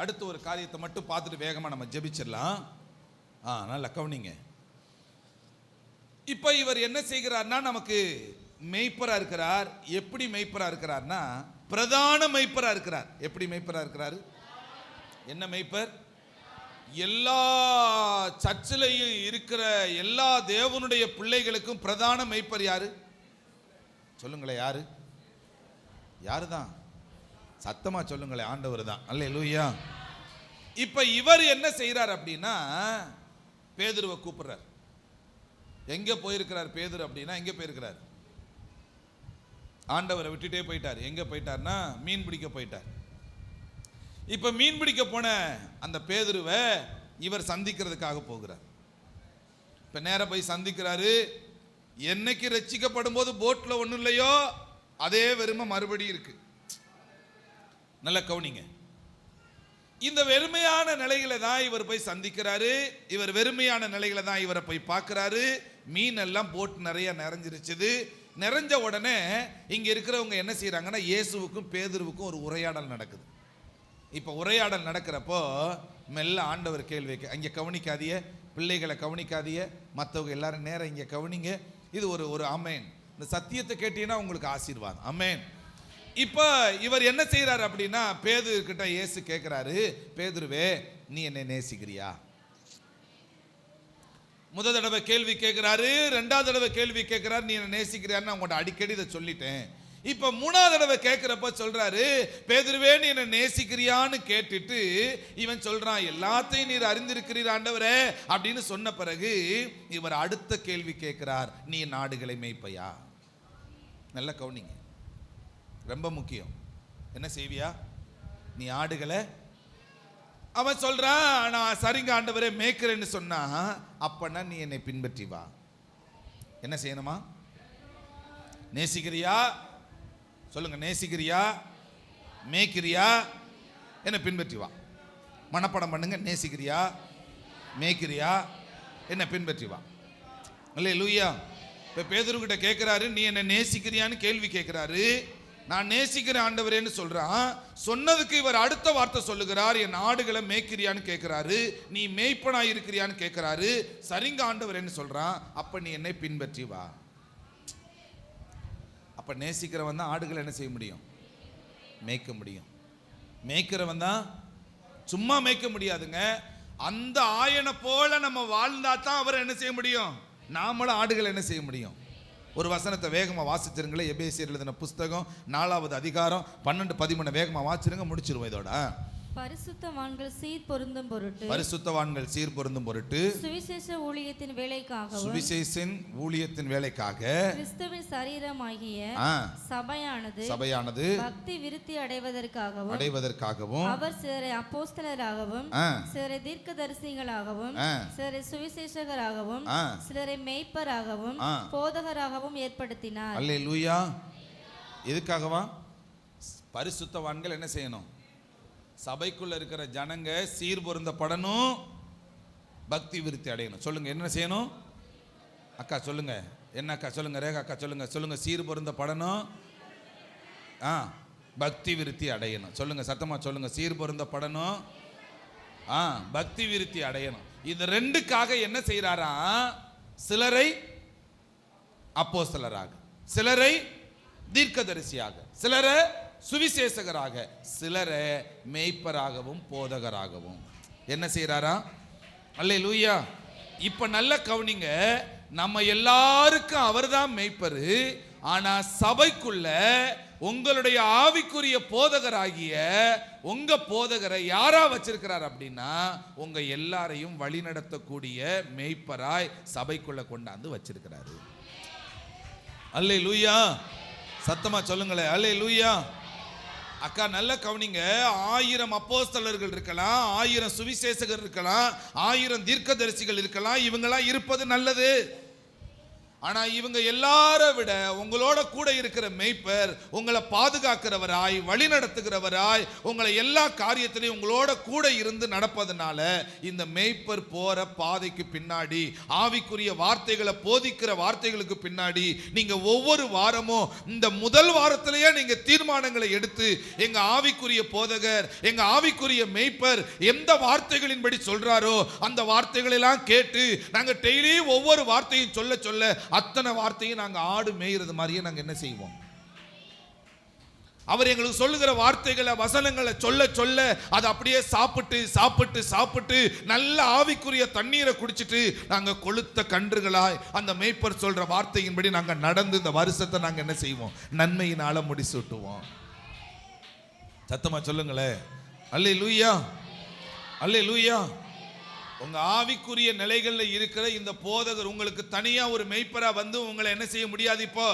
Speaker 1: அடுத்து ஒரு காரியத்தை மட்டும் பார்த்துட்டு வேகமாக நம்ம ஜெபிச்சிடலாம். நல்ல கவனிங்க. இப்போ இவர் என்ன செய்கிறார்னா, நமக்கு மெய்ப்பரா இருக்கிறார். எப்படி மெய்ப்பரா இருக்கிறார்னா, பிரதான மெய்ப்பரா இருக்கிறார். எப்படி மெய்ப்பரா இருக்கிறார்? என்ன மெய்ப்பர்? எல்லா சர்ச்சிலையும் இருக்கிற எல்லா தேவனுடைய பிள்ளைகளுக்கும் பிரதான மெய்ப்பர் யாரு? சொல்லுங்களேன், யாரு? யாருதான்? சத்தமா சொல்லுங்களேன், ஆண்டவர் தான். அல்லேலூயா. இப்ப இவர் என்ன செய்யறார் அப்படின்னா, பேதுருவை கூப்பிடுறார். எங்க போயிருக்கிறார் பேதுரு அப்படின்னா? எங்க போயிருக்கிறார்? ஆண்டவரை விட்டுட்டே போயிட்டார். எங்க போயிட்டார்னா, மீன் பிடிக்க போயிட்டார். இப்ப மீன் பிடிக்க போன அந்த பேதுருவை இவர் சந்திக்கிறதுக்காக போகிறார். இப்ப நேரம் போய் சந்திக்கிறாரு. என்னைக்கு ரட்சிக்கப்படும் போது போட்ல ஒண்ணும் இல்லையோ அதே வெறுமை மறுபடியும் இருக்கு. நல்ல கவனிங்க. இந்த வெறுமையான நிலைகளை தான் இவர் போய் சந்திக்கிறாரு. இவர் வெறுமையான நிலைகளை தான் இவரை போய் பார்க்கிறாரு. மீன் எல்லாம் போட் நிறைய நிறைஞ்சிருச்சுது. நிறைஞ்ச உடனே இங்க இருக்கிறவங்க என்ன செய்யறாங்கன்னா, இயேசுவுக்கும் பேதுருவுக்கும் ஒரு உரையாடல் நடக்குது. இப்போ உரையாடல் நடக்கிறப்போ மெல்ல ஆண்டவர் கேள்வி அங்கே கவனிக்காதிய, பிள்ளைகளை கவனிக்காதிய, மற்றவங்க எல்லாரும் நேரம் இங்கே கவனிங்க. இது ஒரு அமேன். இந்த சத்தியத்தை கேட்டீங்கன்னா உங்களுக்கு ஆசீர்வாதம். அமேன். இப்போ இவர் என்ன செய்யறாரு அப்படின்னா, பேதுருக்கிட்ட இயேசு கேட்கிறாரு, பேதுருவே நீ என்னை நேசிக்கிறியா? முதல் தடவை கேள்வி கேட்கிறாரு, ரெண்டாவது தடவை கேள்வி கேட்கிறாரு, நீ என்ன நேசிக்கிறியான்னு உங்கள்கிட்ட அடிக்கடி இதை சொல்லிட்டேன். இப்ப மூணாவது தடவை கேட்கிறப்ப சொல்றாரு, பேதுருவே நீ என்ன நேசிக்கிறியான்னு கேட்டுட்டு இவன் சொல்றான், எல்லாத்தையும் நீர் அறிந்திருக்கிறீர் ஆண்டவரே அப்படின்னு சொன்ன பிறகு இவர் அடுத்த கேள்வி கேட்கிறார், நீ நாடுகளை மேய்ப்பையா? நல்ல கவனிங்க, ரொம்ப முக்கியம். என்ன செய்வியா? நீ ஆடுகளை. அவன் சொல்றான், நான் சரிங்க ஆண்டவரே மேய்க்கிறேன்னு சொன்னா, அப்பனா நீ என்னை பின்பற்றி வா. என்ன செய்யணுமா? நேசிக்கிறியா? சொல்லுங்க, நேசிக்கிறியா? மேய்க்கிறியா? என்னை பின்பற்றி வா. மனப்படம் பண்ணுங்க. நேசிக்கிறியா? மேய்க்கிறியா? என்னை பின்பற்றி வா. அல்லேலூயா. இப்போ பேதுருக்கிட்ட கேட்கிறாரு, நீ என்னை நேசிக்கிறியான்னு கேள்வி கேட்கிறாரு. நான் நேசிக்கிற ஆண்டவரேன்னு சொல்றான். சொன்னதுக்கு இவர் அடுத்த வார்த்தை சொல்லுகிறார், என் ஆடுகளை மேய்க்கிறியான்னு கேட்கிறாரு. நீ மேய்ப்பனா இருக்கிறியான்னு கேட்கிறாரு. சரிங்க ஆண்டவரேன்னு சொல்றான். அப்ப நீ என்னை பின்பற்றி வா. அப்ப நேசிக்கிறவன் தான் ஆடுகளை என்ன செய்ய முடியும்? மேய்க்க முடியும். மேய்க்கிறவன் தான் சும்மா மேய்க்க முடியாதுங்க. அந்த ஆயனை போல நம்ம வாழ்ந்தா தான் அவர் என்ன செய்ய முடியும்? நாமளும் ஆடுகளை என்ன செய்ய முடியும்? ஒரு வசனத்தை வேகமாக வாசிச்சிருங்களே. எபேசியர் எழுதின புஸ்தகம் 4வது அதிகாரம் 12-13 வேகமாக வாசிச்சிருங்க, முடிச்சிருவோம் இதோட.
Speaker 3: பரிசுத்தவான்கள் சீர் பொருந்தும் பொருட்டு,
Speaker 1: பரிசுத்தவான்கள் சீர் பொருந்தும் பொருட்டு,
Speaker 3: சுவிசேஷ ஊழியத்தின் வேலைக்காகவும்,
Speaker 1: சுவிசேஷின் ஊழியத்தின் வேலைக்காக,
Speaker 3: கிறிஸ்துவின் சரீரமாகிய சபையானது பக்தி விருத்தி அடைவதற்காகவும் அவர் சிலரை அப்போஸ்தலராகவும், சிலரை தீர்க்கதரிசிகளாகவும், சிலரை சுவிசேஷகராகவும், சிலரை மேய்ப்பராகவும், போதகராகவும் ஏற்படுத்தினார்.
Speaker 1: அல்லேலூயா. எதுக்காகவா? பரிசுத்தவான்கள் என்ன செய்யணும்? சபைக்குள்ள இருக்கிற ஜனங்க சீர் பொருந்தப்படணும், பக்தி விருத்தி அடையணும். சொல்லுங்க, என்ன செய்யணும்? அக்கா சொல்லுங்க. என்ன அக்கா சொல்லுங்க? ரேகா அக்கா சொல்லுங்க. சொல்லுங்க, சீர் பொருந்தப்படணும், பக்தி விருத்தி அடையணும். சொல்லுங்க, சத்தமா சொல்லுங்க. சீர் பொருந்தப்படணும், பக்தி விருத்தி அடையணும். இந்த ரெண்டுக்காக என்ன செய்யறாரா? சிலரை அப்போஸ்தலராக, சிலரை தீர்க்கதரிசியாக, சிலரை சுவிசேஷகராக, சிலரை மேய்ப்பராகவும் போதகராகவும் என்ன செய்யறாரா? அல்லேலூயா. இப்ப நல்ல கவனிங்க, நம்ம எல்லாருக்கும் அவர்தான் மேய்ப்பரு. ஆனா சபைக்குள்ள உங்களுடைய ஆவிக்குரிய போதகராகிய உங்க போதகரை யாரா வச்சிருக்கிறார் அப்படின்னா, உங்க எல்லாரையும் வழிநடத்தக்கூடிய மேய்ப்பராய் சபைக்குள்ள கொண்டாந்து வச்சிருக்கிறாரு. அல்லேலூயா. சத்தமா சொல்லுங்களேன், அல்லேலூயா. அக்கா நல்ல கவனிங்க, 1000 அப்போஸ்தலர்கள் இருக்கலாம், 1000 சுவிசேஷகர் இருக்கலாம், 1000 தீர்க்கதரிசிகள் இருக்கலாம், இவங்கெல்லாம் இருப்பது நல்லது. ஆனா இவங்க எல்லாரை விட உங்களோட கூட இருக்கிற மேய்ப்பர் உங்களை பாதுகாக்கிறவராய், வழி நடத்துகிறவராய், உங்களை எல்லா காரியத்திலையும் உங்களோட கூட இருந்து நடப்பதனால இந்த மேய்ப்பர் போற பாதைக்கு பின்னாடி, ஆவிக்குரிய வார்த்தைகளை போதிக்கிற வார்த்தைகளுக்கு பின்னாடி நீங்க ஒவ்வொரு வாரமும் இந்த முதல் வாரத்திலேயே நீங்க தீர்மானங்களை எடுத்து, எங்க ஆவிக்குரிய போதகர், எங்க ஆவிக்குரிய மேய்ப்பர் எந்த வார்த்தைகளின்படி சொல்றாரோ அந்த வார்த்தைகளெல்லாம் கேட்டு நாங்க டெய்லி ஒவ்வொரு வார்த்தையும் சொல்ல சொல்ல அத்தனை வார்த்தையும் நாங்க ஆடு மேய்கிறது மாதிரியே நாங்க என்ன செய்வோம்? அவர் எங்களுக்கு சொல்லுகிற வார்த்தைகளை, வசனங்களை சொல்ல சொல்ல அதை அப்படியே சாப்பிட்டு சாப்பிட்டு சாப்பிட்டு நல்ல ஆவிக்குரிய தண்ணீரை குடிச்சிட்டு நாங்க கொளுத்த கன்றுகளாய் அந்த மேய்ப்பர் சொல்ற வார்த்தையின்படி நாங்க நடந்து இந்த வருஷத்தை நாங்க என்ன செய்வோம்? நன்மையினால முடிசூட்டுவோம். சத்தமா சொல்லுங்களேன், அல்லேலூயா, அல்லேலூயா. உங்க ஆவிக்குரிய நிலைகள்ல இருக்கிற இந்த போதகர் உங்களுக்கு தனியா ஒரு மேய்ப்பரா வந்து உங்களை என்ன செய்ய முடியாது இப்போ.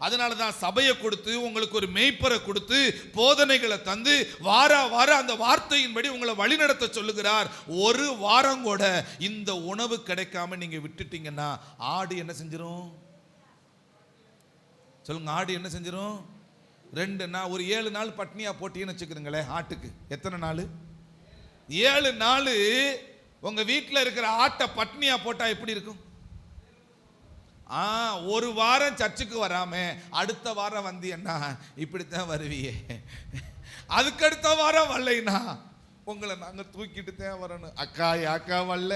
Speaker 1: அதனாலதான் சபையை கொடுத்து உங்களுக்கு ஒரு மேய்ப்பரை கொடுத்து போதனைகளை தந்து வார அந்த வார்த்தையின்படி உங்களை வழிநடத்த சொல்லுகிறார். ஒரு வாரம் கூட இந்த உணவு கிடைக்காம நீங்க விட்டுட்டீங்கன்னா ஆடு என்ன செஞ்சிரும்? சொல்லுங்க, ஆடு என்ன செஞ்சிரும்? 2 நாள், ஒரு 7 நாள் பட்னியா போட்டீங்கன்னு வச்சுக்கிறீங்களேன். ஆட்டுக்கு எத்தனை நாள்? 7 நாள். உங்க வீட்டில் இருக்கிற ஆட்டை பட்னியா போட்டா எப்படி இருக்கும்? ஒரு வாரம் சர்ச்சுக்கு வராம அடுத்த வாரம் வந்து என்ன இப்படித்தான் வருவியே. அதுக்கடுத்த வாரம் வரலைன்னா உங்களை நாங்கள் தூக்கிட்டு தான் வரணும். அக்கா யாக்கா வரல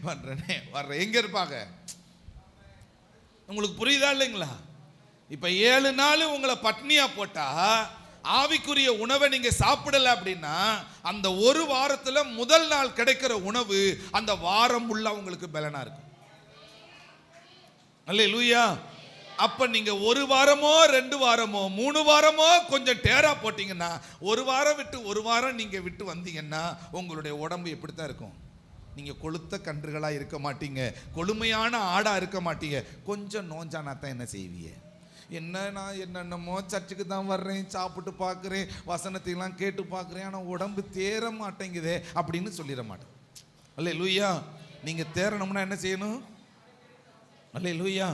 Speaker 1: வர்றேனே வர்றேன். எங்கே இருப்பாங்க? உங்களுக்கு புரியுதா இல்லைங்களா? இப்போ 7 நாள் உங்களை பட்னியா போட்டா ஆவிக்குரிய உணவை நீங்க சாப்பிடல அப்படின்னா அந்த ஒரு வாரத்துல முதல் நாள் கிடைக்கிற உணவு அந்த வாரம் உள்ள உங்களுக்கு பலனா இருக்கும். அல்லேலூயா. அப்ப நீங்க 1 வாரமோ 2 வாரமோ 3 வாரமோ கொஞ்சம் டேரா போட்டீங்கன்னா, 1 வாரம் விட்டு 1 வாரம் நீங்க விட்டு வந்தீங்கன்னா உங்களுடைய உடம்பு எப்படித்தான் இருக்கும்? நீங்க கொளுத்த கன்றுகளா இருக்க மாட்டீங்க, கொழுமையான ஆடா இருக்க மாட்டீங்க. கொஞ்சம் நோஞ்சானா தான் என்ன செய்வீங்க? என்ன நான் என்னென்னமோ சர்ச்சுக்கு தான் வர்றேன், சாப்பிட்டு பார்க்குறேன், வசனத்தையெல்லாம் கேட்டு பார்க்குறேன், ஆனால் உடம்பு தேர மாட்டேங்குதே அப்படின்னு சொல்லிட மாட்டேன். அல்லேலூயா. நீங்கள் தேரணும்னா என்ன செய்யணும்? அல்லேலூயா.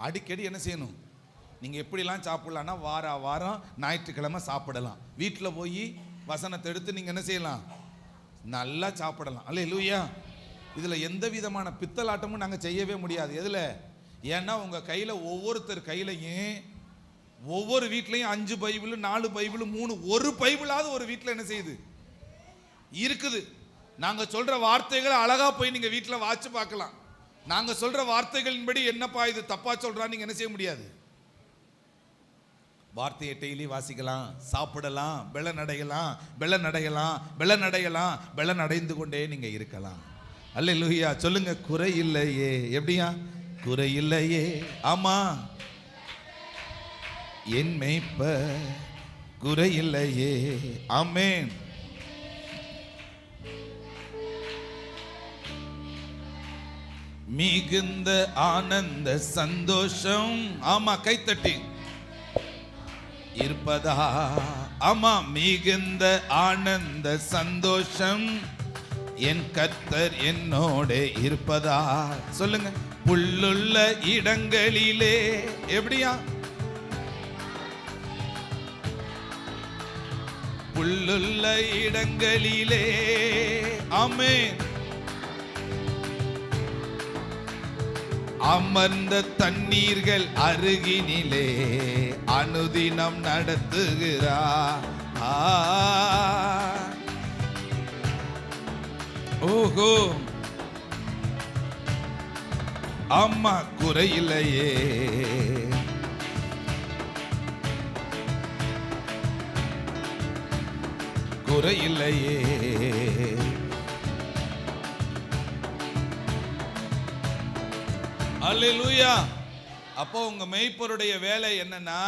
Speaker 1: அடிக்கடி என்ன செய்யணும்? நீங்கள் எப்படிலாம் சாப்பிடலான்னா வாரம் ஞாயிற்றுக்கிழமை சாப்பிடலாம். வீட்டில் போய் வசனத்தை எடுத்து நீங்கள் என்ன செய்யலாம்? நல்லா சாப்பிடலாம். அல்லேலூயா. இதில் எந்த விதமான பித்தலாட்டமும் நாங்கள் செய்யவே முடியாது. எதில்? ஏன்னா உங்கள் கையில் ஒவ்வொருத்தர் கையிலையும் ஒவ்வொரு வீட்லையும் 5 பைபிள் 4 பைபிள் 3 ஒரு பைபிளாவது ஒரு வீட்டில் என்ன செய்யுது? இருக்குது. நாங்கள் சொல்கிற வார்த்தைகளை அழகாக போய் நீங்கள் வீட்டில் வாட்சி பார்க்கலாம். நாங்கள் சொல்கிற வார்த்தைகளின்படி என்னப்பா இது தப்பா சொல்கிறான்னு நீங்கள் என்ன செய்ய முடியாது. வார்த்தையை டெய்லி வாசிக்கலாம், சாப்பிடலாம், பெலன் அடைந்து கொண்டே நீங்கள் இருக்கலாம். அல்லேலூயா. சொல்லுங்க, குறை இல்லையே. எப்படியா? குறை இல்லையே. ஆமா, என் மேய்ப்பர் குறை இல்லையே. ஆமென். மிகுந்த ஆனந்த சந்தோஷம். ஆமா, கைத்தட்டி இருப்பதா. ஆமா, மிகுந்த ஆனந்த சந்தோஷம் என் கர்த்தர் என்னோட இருப்பதா. சொல்லுங்க, புல்லுள்ள இடங்களிலே. எப்படியா? புல்லுள்ள இடங்களிலே. ஆமென். அமர்ந்த தண்ணீர்கள் அருகினிலே அனுதினம் நடத்துகிறார். ஓஹோ, அம்மா குறையில்லையே. குறையில்லையே. அல்லேலூயா. அப்போ உங்க மேய்ப்பருடைய வேலை என்னன்னா,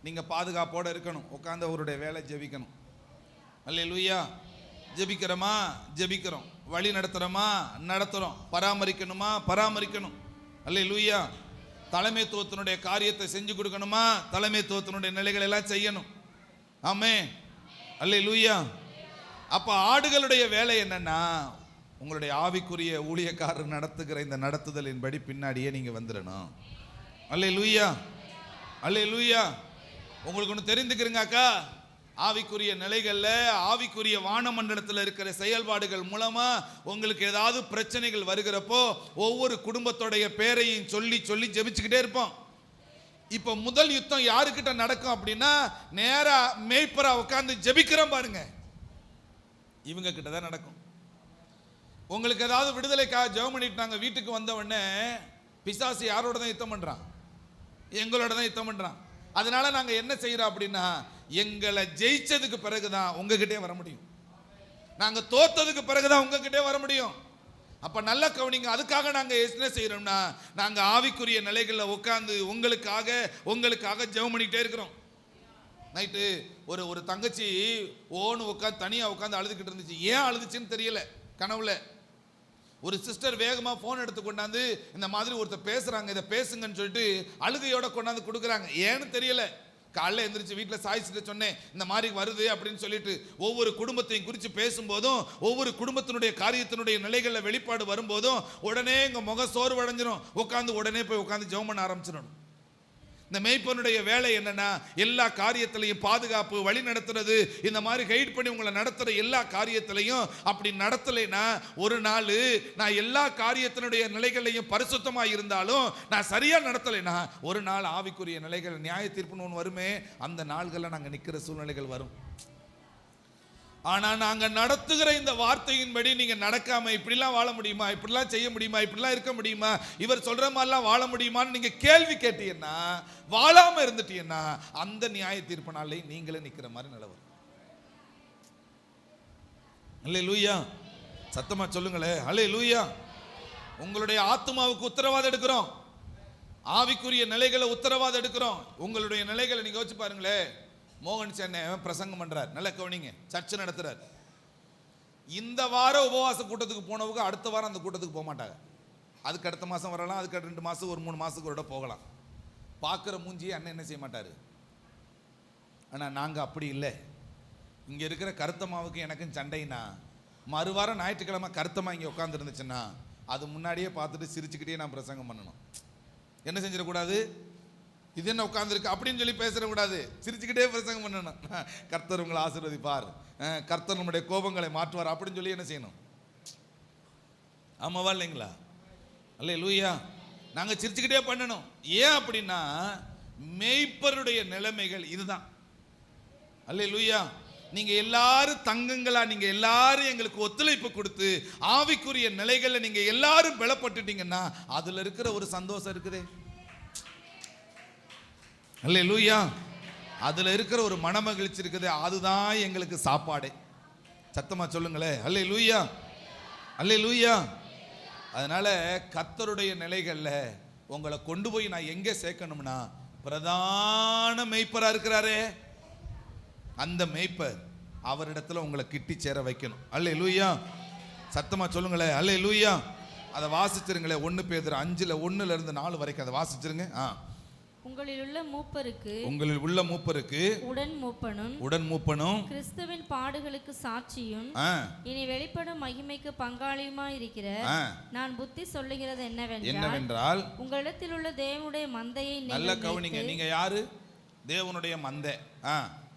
Speaker 1: நீங்க பாதுகாப்போட இருக்கணும். உட்கார்ந்து அவருடைய வேலை ஜெபிக்கணும். அல்லேலூயா. ஜெபிக்கிறோமா? ஜெபிக்கிறோம். வழி நடத்துறோமா? நடத்துறோம். பராமரிக்கணுமா? பராமரிக்கணும். அல்லேலூயா. தலைமைத்துவத்தினுடைய காரியத்தை செஞ்சு கொடுக்கணுமா? தலைமைத்துவத்தினுடைய நிலைகள் எல்லாம் செய்யணும். ஆமென். அல்லேலூயா. அப்ப ஆடுகளுடைய வேலை என்னன்னா, உங்களுடைய ஆவிக்குரிய ஊழியக்காரர் நடத்துகிற இந்த நடத்துதலின்படி பின்னாடியே நீங்க வந்துடணும். அல்லேலூயா. அல்லேலூயா. உங்களுக்கு ஒன்று தெரிந்துக்கிறீங்க அக்கா, ஆவிக்குரிய நிலைகள்ல ஆவிக்குரிய வானமண்டலத்தில் இருக்கிற செயல்பாடுகள் மூலமா உங்களுக்கு ஏதாவது பிரச்சனைகள் வருகிறப்போ ஒவ்வொரு குடும்பத்தோடைய பேரையும் சொல்லி சொல்லி ஜெபிச்சுக்கிட்டே இருப்போம். இப்ப முதல் யுத்தம் யாருக்கிட்ட நடக்கும் அப்படின்னா, நேரா மேய்ப்பரா உட்கார்ந்து ஜெபிக்கிறோம் பாருங்க, இவங்க கிட்ட தான் நடக்கும். உங்களுக்கு ஏதாவது விடுதலைக்காக ஜெபம் பண்ணிட்டு நாங்கள் வீட்டுக்கு வந்த உடனே பிசாசு யாரோட தான் யுத்தம் பண்றான்? எங்களோட தான் யுத்தம் பண்றான். அதனால நாங்க என்ன செய்யறோம் அப்படின்னா, எங்களை ஜெயிச்சதுக்கு பிறகுதான் உங்ககிட்டே வர முடியும். நாங்க தோத்ததுக்கு பிறகுதான் உங்ககிட்டே வர முடியும். அப்ப நல்ல கவனிங்க. அதுக்காக நாங்க என்ன செய்யறோம்னா, நாங்க ஆவிக்குரிய நிலைகளில் உட்கார்ந்து உங்களுக்காக ஜெபம் பண்ணிட்டே இருக்கிறோம். நைட்டு ஒரு தங்கச்சி ஓன்னு உட்காந்து தனியா உட்காந்து அழுதுகிட்டு இருந்துச்சு. ஏன் அழுதுச்சுன்னு தெரியல. கனவுல ஒரு சிஸ்டர் வேகமா போன் எடுத்து கொண்டாந்து இந்த மாதிரி ஒருத்தர் பேசுறாங்க, இதை பேசுங்கன்னு சொல்லிட்டு அழுகையோட கொண்டாந்து கொடுக்குறாங்க. ஏன்னு தெரியல. காலைல எந்திரிச்சு வீட்டில் சாய்ச்சிட்டு சொன்னேன், இந்த மாதிரி வருது அப்படின்னு சொல்லிட்டு. ஒவ்வொரு குடும்பத்தையும் குறித்து பேசும்போதும் ஒவ்வொரு குடும்பத்தினுடைய காரியத்தினுடைய நிலைகளில் வெளிப்பாடு வரும்போதும் உடனே எங்கள் முக சோர்வடைஞ்சிடும். உட்காந்து உடனே போய் உட்காந்து ஜெபம் பண்ண ஆரம்பிச்சிடணும். இந்த மேய்ப்பனுடைய வேலை என்னன்னா எல்லா காரியத்திலையும் பாதுகாப்பு, வழி நடத்துறது, இந்த மாதிரி கைட் பண்ணி உங்களை நடத்துற எல்லா காரியத்திலையும். அப்படி நடத்தலைன்னா ஒரு நாள் நான் எல்லா காரியத்தினுடைய நிலைகளையும் பரிசுத்தமாக இருந்தாலும் நான் சரியா நடத்தலைன்னா ஒரு நாள் ஆவிக்குரிய நிலைகள், நியாய தீர்ப்புன்னு ஒன்று வருமே, அந்த நாள்களில் நாங்கள் நிற்கிற சூழ்நிலைகள் வரும். ஆனா நாங்க நடத்துகிற இந்த வார்த்தையின்படி நீங்க நடக்காம இப்படிலாம் வாழ முடியுமா, இப்படிலாம் செய்ய முடியுமா, இப்படிலாம் இருக்க முடியுமா, இவர் சொல்ற மாதிரிலாம் வாழ முடியுமான்னு நீங்க கேள்வி கேட்டீங்கன்னா, வாழாம இருந்துட்டீங்கன்னா அந்த நியாய தீர்ப்பு நாளை நீங்களே நிக்கிற மாதிரி நிலவரம். அல்லேலூயா, சத்தமா சொல்லுங்களே அல்லேலூயா. உங்களுடைய ஆத்துமாவுக்கு உத்தரவாதம் எடுக்கிறோம், ஆவிக்குரிய நிலைகளை உத்தரவாதம் எடுக்கிறோம். உங்களுடைய நிலைகளை நீங்க யோசிச்சு பாருங்களே. மோகன் சென்னை பிரசங்கம் பண்றார், நல்ல கவனிங்க, சர்ச்சை நடத்துறார். இந்த வாரம் உபவாச கூட்டத்துக்கு போனவங்க அடுத்த வாரம் அந்த கூட்டத்துக்கு போக மாட்டாங்க. அதுக்கு அடுத்த மாதம் வரலாம், அதுக்கு 2 மாதம், ஒரு 3 மாதத்துக்கு ஒரு இடம் போகலாம். பார்க்குற மூஞ்சியை அண்ணன் என்ன செய்ய மாட்டார். ஆனால் நாங்கள் அப்படி இல்லை. இங்கே இருக்கிற கருத்தம்மாவுக்கு எனக்கும் சண்டைனா மறுவாரம் ஞாயிற்றுக்கிழமை கருத்தமாக இங்கே உட்காந்துருந்துச்சுன்னா அது முன்னாடியே பார்த்துட்டு சிரிச்சுக்கிட்டே நான் பிரசங்கம் பண்ணணும். என்ன செஞ்சிடக்கூடாது, இது என்ன உட்காந்துருக்கு அப்படின்னு சொல்லி பேசிடக்கூடாது, சிரிச்சுக்கிட்டே பிரசங்கம் பண்ணணும். கர்த்தர் உங்களை ஆசீர்வதிப்பார், கர்த்தர் நம்முடைய கோபங்களை மாற்றுவார் அப்படின்னு சொல்லி என்ன செய்யணும். ஆமாவா இல்லைங்களா? அல்லேலூயா. நாங்கள் சிரிச்சுக்கிட்டே பண்ணணும். ஏன் அப்படின்னா மேய்ப்பருடைய நிலைமைகள் இதுதான். அல்லேலூயா. நீங்க எல்லாரும் தங்கங்களா, நீங்க எல்லாரும் எங்களுக்கு ஒத்துழைப்பு கொடுத்து ஆவிக்குரிய நிலைகள்ல நீங்க எல்லாரும் பலப்பட்டுட்டீங்கன்னா அதுல இருக்கிற ஒரு சந்தோஷம் இருக்குதே, அல்லேலூயா, அதுல இருக்கிற ஒரு மனமகிழ்ச்சி இருக்குது, அதுதான் எங்களுக்கு சாப்பாடு. சத்தமா சொல்லுங்களே அல்லேலூயா, அல்லேலூயா. அதனால கர்த்தருடைய நிலைகள்ல உங்களை கொண்டு போய் நான் எங்க சேர்க்கணும்னா பிரதான மேய்ப்பரா இருக்கிறாரே அந்த மேய்ப்பர் அவரிடத்துல உங்களை கிட்டி சேர வைக்கணும். அல்லேலூயா, சத்தமா சொல்லுங்களே அல்லேலூயா. அதை வாசிச்சிருங்களே, 1 பேதுரு 5:1-4 வரைக்கும் அதை வாசிச்சிருங்க.
Speaker 3: உங்களில் உள்ள மூப்பருக்கு
Speaker 1: உடன் மூப்பனும்
Speaker 3: கிறிஸ்துவின் பாடுகளுக்கு சாட்சியும் இனி வெளிப்படும் மகிமைக்கு பங்காளியுமாய் இருக்கிற நான் புத்தி சொல்லுகிறது என்னவென்றால் உங்களிடத்தில் உள்ள தேவனுடைய மந்தையை நல்ல கவனிங்க.
Speaker 1: நீங்க யாரு? தேவனுடைய மந்தை.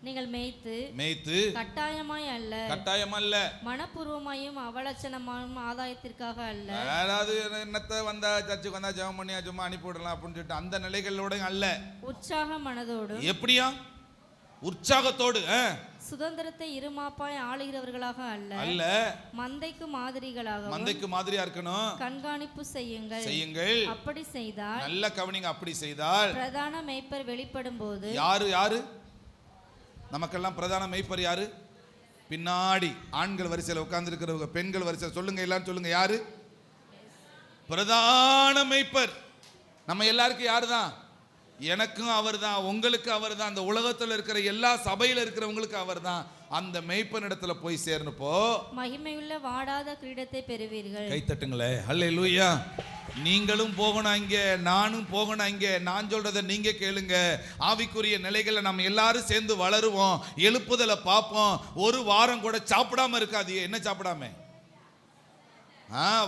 Speaker 3: நீங்கள் மேய்த்து கட்டாயமாய் அல்ல மனப்பூர்வமாயும் அவலட்சணமாயும் ஆதாயத்திற்காக அல்ல.
Speaker 1: அதாவது என்னத்தை வந்தா சர்ச்சுக்கு வந்தா ஜெபம் பண்ணி சும்மா அனுப்பி விடலாம் அப்படின்னு சொல்லிட்டு அந்த நிலைகளோட அல்ல, உற்சாக மனதோடு. எப்படியா? உற்சாகத்தோடு.
Speaker 3: சுதந்திரத்தை இருமாப்பாய் ஆளுகிறவர்களாக அல்ல மந்தைக்கு மாதிரியா இருக்கணும். கண்காணிப்பு செய்யுங்கள். அப்படி செய்தால்,
Speaker 1: நல்ல கவனிங்க, அப்படி செய்தால்
Speaker 3: பிரதான மேய்ப்பர் வெளிப்படும் போது
Speaker 1: யாரு நமக்கெல்லாம் பிரதான மேய்ப்பர் யாரு? பின்னாடி ஆண்கள் வரிசையில் உட்கார்ந்து இருக்கிறவங்க, பெண்கள் வரிசையில் சொல்லுங்க, எல்லாரும் சொல்லுங்க, யாரு பிரதான மேய்ப்பர்? நம்ம எல்லாருக்கும் யாரு தான்? எனக்கும் அவர் தான், உங்களுக்கு அவர் தான், அந்த உலகத்தில் இருக்கிற எல்லா சபையில் இருக்கிறவங்களுக்கு அவர் தான். அந்த மேய்ப்பனிடத்துல போய் சேர்ந்தப்போ
Speaker 3: மகிமையுள்ள வாடாத கிரீடத்தை பெறுவீர்கள்.
Speaker 1: கை தட்டுங்களே அல்லேலூயா. நீங்களும் போகணும் இங்கே, நானும் போகணும் இங்கே. நான் சொல்றதை நீங்க கேளுங்க. ஆவிக்குரிய நிலைகளை நம்ம எல்லாரும் சேர்ந்து வளருவோம், எழுப்புதலை பார்ப்போம். ஒரு வாரம் கூட சாப்பிடாம இருக்காதீங்க. என்ன சாப்பிடாம?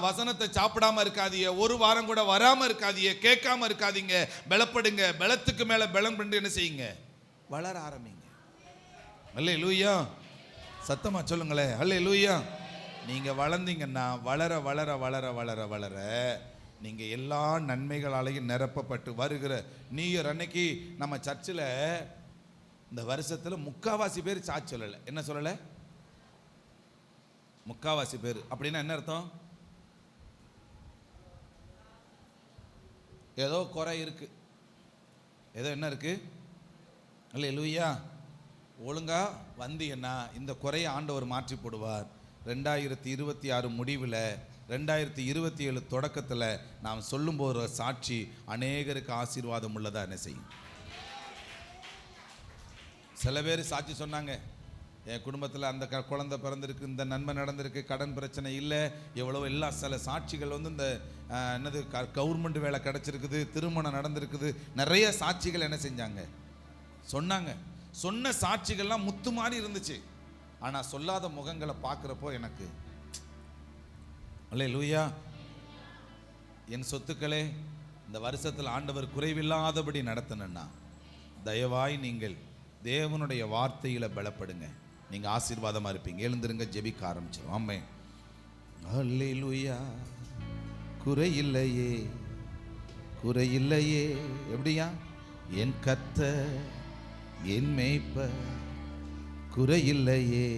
Speaker 1: வசனத்தை சாப்பிடாம இருக்காதீங்க. ஒரு வாரம் கூட வராம இருக்காதீங்க, கேட்காம இருக்காதீங்க. பலப்படுங்க, பலத்துக்கு மேல பலம் பண்ணி என்ன செய்யுங்க, வளர ஆரம்பிங்க. அல்லேலூயா, சத்தமா சொல்லுங்களே அல்லேலூயா. நீங்க வளர்ந்தீங்கன்னா வளர வளர வளர வளர வளர நீங்க எல்லா நன்மைகளாலையும் நிரப்பப்பட்டு வருகிற நியூ இயர் அன்னைக்கு நம்ம சர்ச்சில் இந்த வருஷத்துல 3/4 பேர் சாட்சி சொல்லலை. என்ன சொல்லலை? 3/4 பேர். அப்படின்னா என்ன அர்த்தம்? ஏதோ குறை இருக்கு, ஏதோ என்ன இருக்கு? அல்லேலூயா. ஒழுங்கா வந்தீங்கன்னா இந்த குறையை ஆண்டவர் மாற்றி போடுவார். 2026 முடிவில் 2027 தொடக்கத்தில் நாம் சொல்லும் போகிற சாட்சி அநேகருக்கு ஆசீர்வாதம் உள்ளதா என்ன செய்யும். சில பேர் சாட்சி சொன்னாங்க, என் குடும்பத்தில் அந்த குழந்தை பிறந்திருக்கு, இந்த நன்மை நடந்திருக்கு, கடன் பிரச்சனை இல்லை, எவ்வளோ எல்லா சில சாட்சிகள் இந்த என்னது கவர்மெண்ட் வேலை கிடச்சிருக்குது, திருமணம் நடந்திருக்குது, நிறைய சாட்சிகள் என்ன செஞ்சாங்க, சொன்னாங்க. சொன்ன சாட்சிகள்லாம் முத்து மாதிரி இருந்துச்சு. ஆனால் சொல்லாத முகங்களை பார்க்குறப்போ எனக்கு அல்லேலூயா. என் சொத்துக்களே, இந்த வருஷத்தில் ஆண்டவர் குறைவில்லாதபடி நடத்தணும்னா தயவாய் நீங்கள் தேவனுடைய வார்த்தையில பலப்படுங்க. நீங்க ஆசீர்வாதமா இருப்பீங்க. எழுந்திருங்க, ஜெபிக்க ஆரம்பிச்சிடும். ஆமென். அல்லேலூயா. குறையில்லையே, குறையில்லையே. எப்படியா? என் கர்த்தர் என் மேய்ப்பர், குறையில்லையே.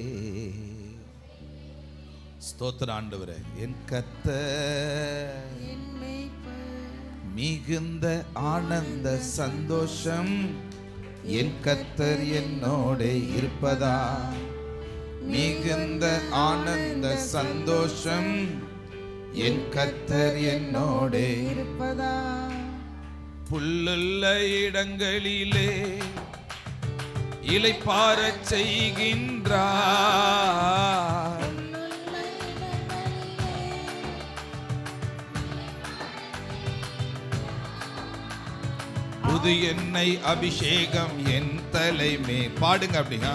Speaker 1: ஸ்தோத்திர ஆண்டவரே. என் கர்த்தர்
Speaker 2: என் மேய்ப்பர்,
Speaker 1: மிகுந்த ஆனந்த சந்தோஷம், என் கர்த்தர் என்னோட இருப்பதா. மிகுந்த ஆனந்த சந்தோஷம், என் கர்த்தர் என்னோட
Speaker 2: இருப்பதா.
Speaker 1: புல்லுள்ள இடங்களிலே இளைப்பாறச் செய்கின்றார். புது எண்ணெய் அபிஷேகம் என் தலைமே. பாடுங்க அப்படியா?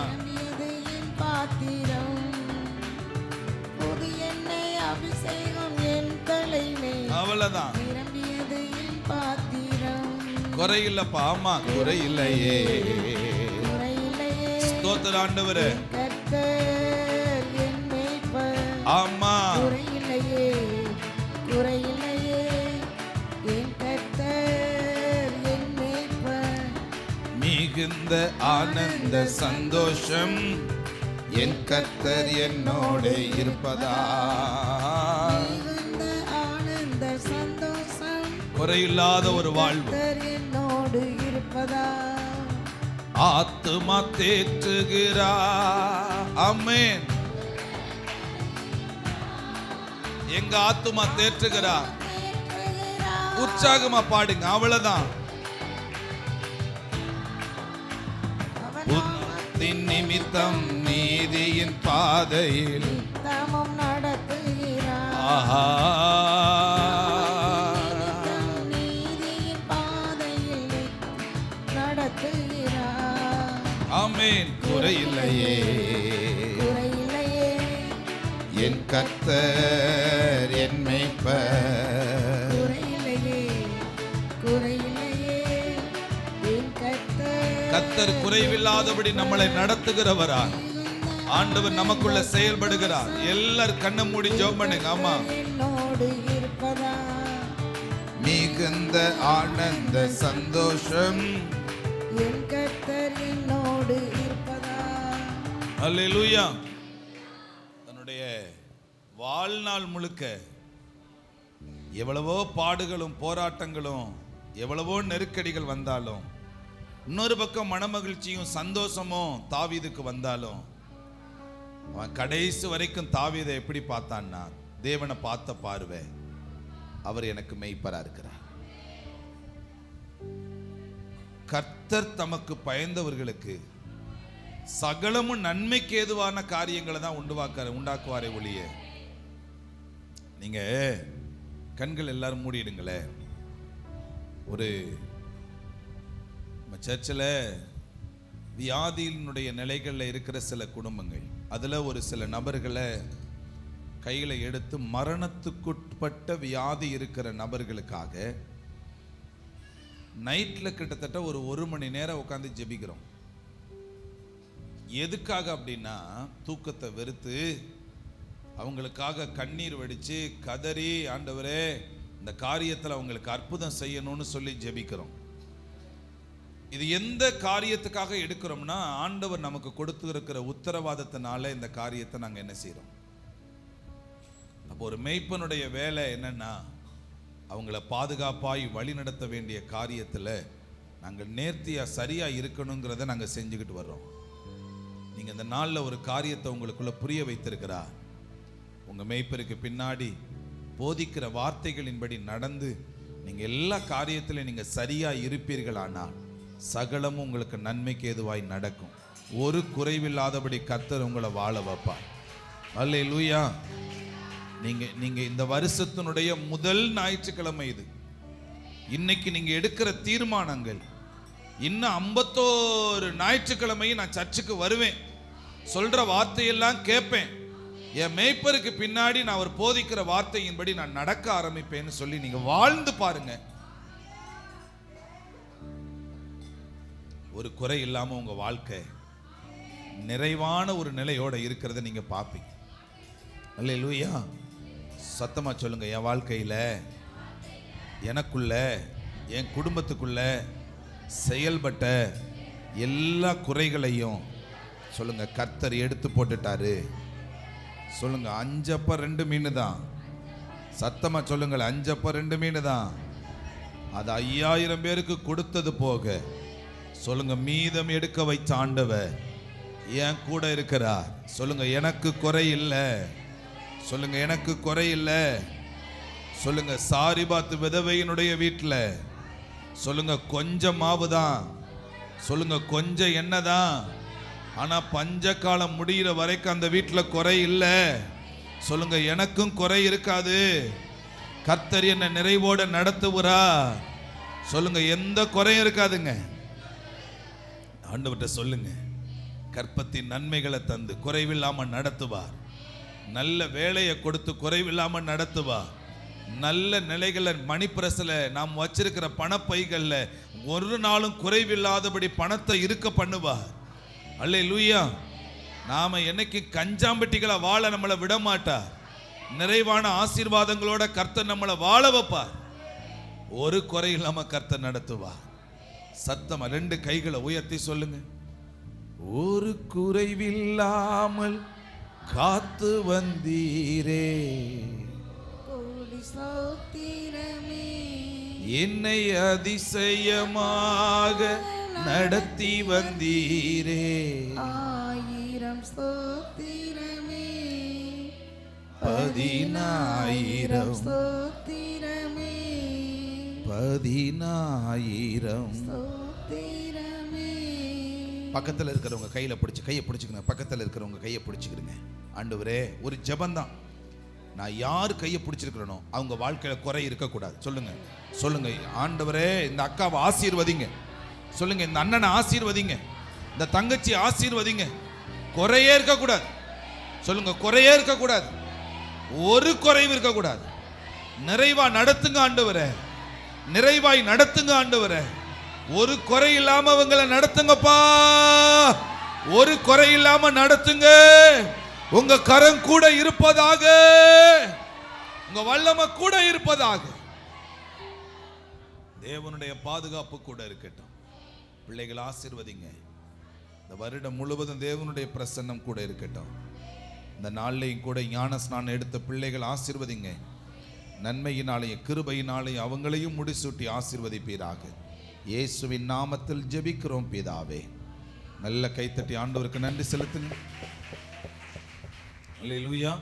Speaker 2: என் பாத்திரம், புது எண்ணெய் அபிஷேகம் என் தலைமே.
Speaker 1: அவ்வளவுதான்.
Speaker 2: நிரம்பியது என் பாத்திரம்.
Speaker 1: குறையில்லப்பா. ஆமா, குறையில்லையே.
Speaker 2: குறையில்லையே.
Speaker 1: ஸ்தோத்திர ஆண்டவரே.
Speaker 2: கர்த்தர் என் மேய்ப்பர்.
Speaker 1: ஆமா.
Speaker 2: குறையில்லையே, குறையில்லையே. என் கர்த்தர் என் மேய்ப்பர்.
Speaker 1: மிகுந்த ஆனந்த சந்தோஷம், என் கர்த்தர் என்னோட இருப்பதா.
Speaker 2: மிகுந்த ஆனந்த சந்தோஷம்,
Speaker 1: குறையில்லாத ஒரு வாழ்வு.
Speaker 2: கர்த்தர் என்னோடு இருப்பதா.
Speaker 1: ஆத்துமா தேற்றுகிறா. ஆமென். எங்க ஆத்துமா தேற்றுகிறா. உற்சாகமா பாடுங்க. அவ்வளவுதான். புத்தின் நிமித்தம் நீதியின் பாதையில்
Speaker 2: நித்தமும் நடத்துகிறார்.
Speaker 1: ஆஹா.
Speaker 2: நீதியின் பாதையில் நடத்துகிறார்.
Speaker 1: ஆமென். குறையில்லையே.
Speaker 2: குறையில்லையே.
Speaker 1: என் கர்த்தர் என் மேய்ப்பர்.
Speaker 2: குறையில்லையே, குறையில்லையே. என் கர்த்தர்
Speaker 1: கர்த்தர் குறைவில்லாதபடி நம்மளை நடத்துகிறவரா. ஆண்டவர் நமக்குள்ள செயல்படுகிறார். எல்லாரும் கண்ணை மூடி ஜெபம் பண்ணுங்க. ஆமா.
Speaker 2: என்னோடு இருப்பதா.
Speaker 1: மிகுந்த ஆனந்த சந்தோஷம்,
Speaker 2: என் கர்த்தர் என்னோடு இருப்பதா.
Speaker 1: அல்லேலூயா. தன்னுடைய வாழ்நாள் முழுக்க எவ்வளவோ பாடுகளும் போராட்டங்களும் எவ்வளவோ நெருக்கடிகள் வந்தாலும், இன்னொரு பக்கம் மனமகிழ்ச்சியும் சந்தோஷமும் தாவீதுக்கு வந்தாலும், அவன் கடைசி வரைக்கும் தாவீதை எப்படி பார்த்தான்னா, தேவனை பார்த்த பார்வை, அவர் எனக்கு மெய்ப்பரா இருக்கிறார். கர்த்தர் தமக்கு பயந்தவர்களுக்கு சகலமும் நன்மைக்கு ஏதுவான காரியங்களை தான் உண்டாக்குவாரே ஒழிய. நீங்க கண்கள் எல்லாரும் மூடிடுங்களே. ஒரு சர்ச்சில் வியாதியினுடைய நிலைகளில் இருக்கிற சில குடும்பங்கள், அதில் ஒரு சில நபர்களை கையில் எடுத்து மரணத்துக்குட்பட்ட வியாதி இருக்கிற நபர்களுக்காக நைட்டில் கிட்டத்தட்ட ஒரு மணி நேரம் உட்காந்து ஜெபிக்கிறோம். எதுக்காக அப்படின்னா, தூக்கத்தை வெறுத்து அவங்களுக்காக கண்ணீர் வடித்து கதறி, ஆண்டவரே இந்த காரியத்தில் அவங்களுக்கு அற்புதம் செய்யணும்னு சொல்லி ஜெபிக்கிறோம். இது எந்த காரியத்துக்காக எடுக்கிறோம்னா, ஆண்டவர் நமக்கு கொடுத்துருக்கிற உத்தரவாதத்தினால இந்த காரியத்தை நாங்கள் என்ன செய்கிறோம். அப்போ ஒரு மேய்ப்பனுடைய வேலை என்னன்னா, அவங்கள பாதுகாப்பாய் வழி நடத்த வேண்டிய காரியத்தில் நாங்கள் நேர்த்தியாக சரியாக இருக்கணுங்கிறத நாங்கள் செஞ்சுக்கிட்டு வர்றோம். நீங்கள் இந்த நாளில் ஒரு காரியத்தை உங்களுக்குள்ள புரிய வைத்திருக்கிறா. உங்கள் மேய்ப்பருக்கு பின்னாடி போதிக்கிற வார்த்தைகளின்படி நடந்து நீங்கள் எல்லா காரியத்திலையும் நீங்கள் சரியாக இருப்பீர்களானால் சகலமும் உங்களுக்கு நன்மைக்கு ஏதுவாய் நடக்கும். ஒரு குறைவில்லாதபடி கர்த்தர் உங்களை வாழ வைப்பார். அல்லேலூயா. நீங்க இந்த வருஷத்தினுடைய முதல் ஞாயிற்றுக்கிழமை இது. இன்னைக்கு நீங்க எடுக்கிற தீர்மானங்கள், இன்னும் 51 ஞாயிற்றுக்கிழமையும் நான் சர்ச்சுக்கு வருவேன், சொல்ற வார்த்தையெல்லாம் கேட்பேன், என் மேய்ப்பருக்கு பின்னாடி நான் அவர் போதிக்கிற வார்த்தையின்படி நான் நடக்க ஆரம்பிப்பேன்னு சொல்லி நீங்க வாழ்ந்து பாருங்க. ஒரு குறை இல்லாம உங்க வாழ்க்கை நிறைவான ஒரு நிலையோட இருக்கிறத நீங்க பார்ப்பீங்க. அல்லேலூயா. சத்தமா சொல்லுங்க. என் வாழ்க்கையில, எனக்குள்ள, என் குடும்பத்துக்குள்ள செயல்பட்ட எல்லா குறைகளையும் சொல்லுங்க கர்த்தர் எடுத்து போட்டுட்டாரு. சொல்லுங்க. 5 அப்பம் 2 மீன் தான். சத்தமா சொல்லுங்கள். 5 அப்பம் 2 மீன் தான். அது 5000 பேருக்கு கொடுத்தது போக சொல்லுங்க மீதம் எடுக்க வைச்ச ஆண்டவர் என் கூட இருக்கிறார். சொல்லுங்க எனக்கு குறை இல்லை. சொல்லுங்க எனக்கு குறை இல்லை. சொல்லுங்க சாரிபாத் விதவையினுடைய வீட்டில் சொல்லுங்க கொஞ்சம் மாவு தான். சொல்லுங்க கொஞ்சம் எண்ணெய் தான். ஆனா பஞ்ச காலம் முடிகிற வரைக்கும் அந்த வீட்டில் குறை இல்லை. சொல்லுங்க எனக்கும் குறை இருக்காது. கர்த்தர் என்ன நிறைவோட நடத்துவரா. சொல்லுங்க எந்த குறையும் இருக்காதுங்க. ஆண்டவர்கிட்ட சொல்லுங்க. கற்பத்தின் நன்மைகளை தந்து குறைவில்லாம நடத்துவார். நல்ல வேலையை கொடுத்து குறைவில்லாம நடத்துவார். நல்ல நிலைகளை மணிப்பிரசில் நாம் வச்சிருக்கிற பணப்பைகள்ல ஒரு நாளும் குறைவில்லாதபடி பணத்தை இருக்க பண்ணுவார். அல்லேலூயா. நாம என்னைக்கு கஞ்சாம்பட்டிகளை வாழ நம்மளை விட மாட்டார். நிறைவான ஆசீர்வாதங்களோட கர்த்தர் நம்மளை வாழ வைப்பார். ஒரு குறை இல்லாம கர்த்தர் நடத்துவார். சத்தமா 2 கைகளை உயர்த்தி சொல்லுங்க. ஒரு குறைவில்லாமல் காத்து வந்தீரே,
Speaker 2: கோடி ஸ்தோத்திரமே.
Speaker 1: என்னை அதிசயமாக நடத்தி வந்தீரே.
Speaker 2: 1000 ஸ்தோத்திரமே.
Speaker 1: 10000
Speaker 2: ஸ்தோத்திரமே.
Speaker 1: 10000
Speaker 2: ஸ்தோத்திரமே.
Speaker 1: பக்கத்தில் இருக்கிறவங்க கையை பிடிச்சிக்கங்க. பக்கத்தில் இருக்கிறவங்க கையை பிடிச்சிக்கிறங்க. ஆண்டவரே, ஒரு ஜெபந்தான். நான் யார் கையை பிடிச்சிருக்கிறேனோ அவங்க வாழ்க்கையில குறை இருக்கக்கூடாது. சொல்லுங்க. சொல்லுங்க. ஆண்டவரே, இந்த அக்காவை ஆசீர்வதிங்க. சொல்லுங்க. இந்த அண்ணனை ஆசீர்வதிங்க. இந்த தங்கச்சி ஆசீர்வதிங்க. குறையே இருக்கக்கூடாது. சொல்லுங்க. குறையே இருக்கக்கூடாது. ஒரு குறைவு இருக்கக்கூடாது. நிறைவா நடத்துங்க ஆண்டவரே. நிறைவாய் நடத்துங்க ஆண்டவரே. ஒரு குறை இல்லாம அவங்களை நடத்துங்கப்பா. ஒரு குறை இல்லாம நடத்துங்க. உங்க கரம் கூட இருப்பதாக. உங்க வல்லமை கூட இருப்பதாக. தேவனுடைய பாதுகாப்பு கூட இருக்கட்டும். பிள்ளைகள் ஆசீர்வதிங்க. இந்த வருடம் முழுவதும் தேவனுடைய பிரசன்னம் கூட இருக்கட்டும். இந்த நாள்லையும் கூட ஞான ஸ்நானம் எடுத்த பிள்ளைகள் ஆசீர்வதிங்க. நன்மையினாலேயும் கிருபையினாலேயும் அவங்களையும் முடிசூட்டி ஆசீர்வதிப்பீராக. இயேசுவின் நாமத்தில் ஜெபிக்கிறோம் பிதாவே. நல்ல கைத்தட்டி ஆண்டவருக்கு நன்றி செலுத்துங்க. அல்லேலூயா.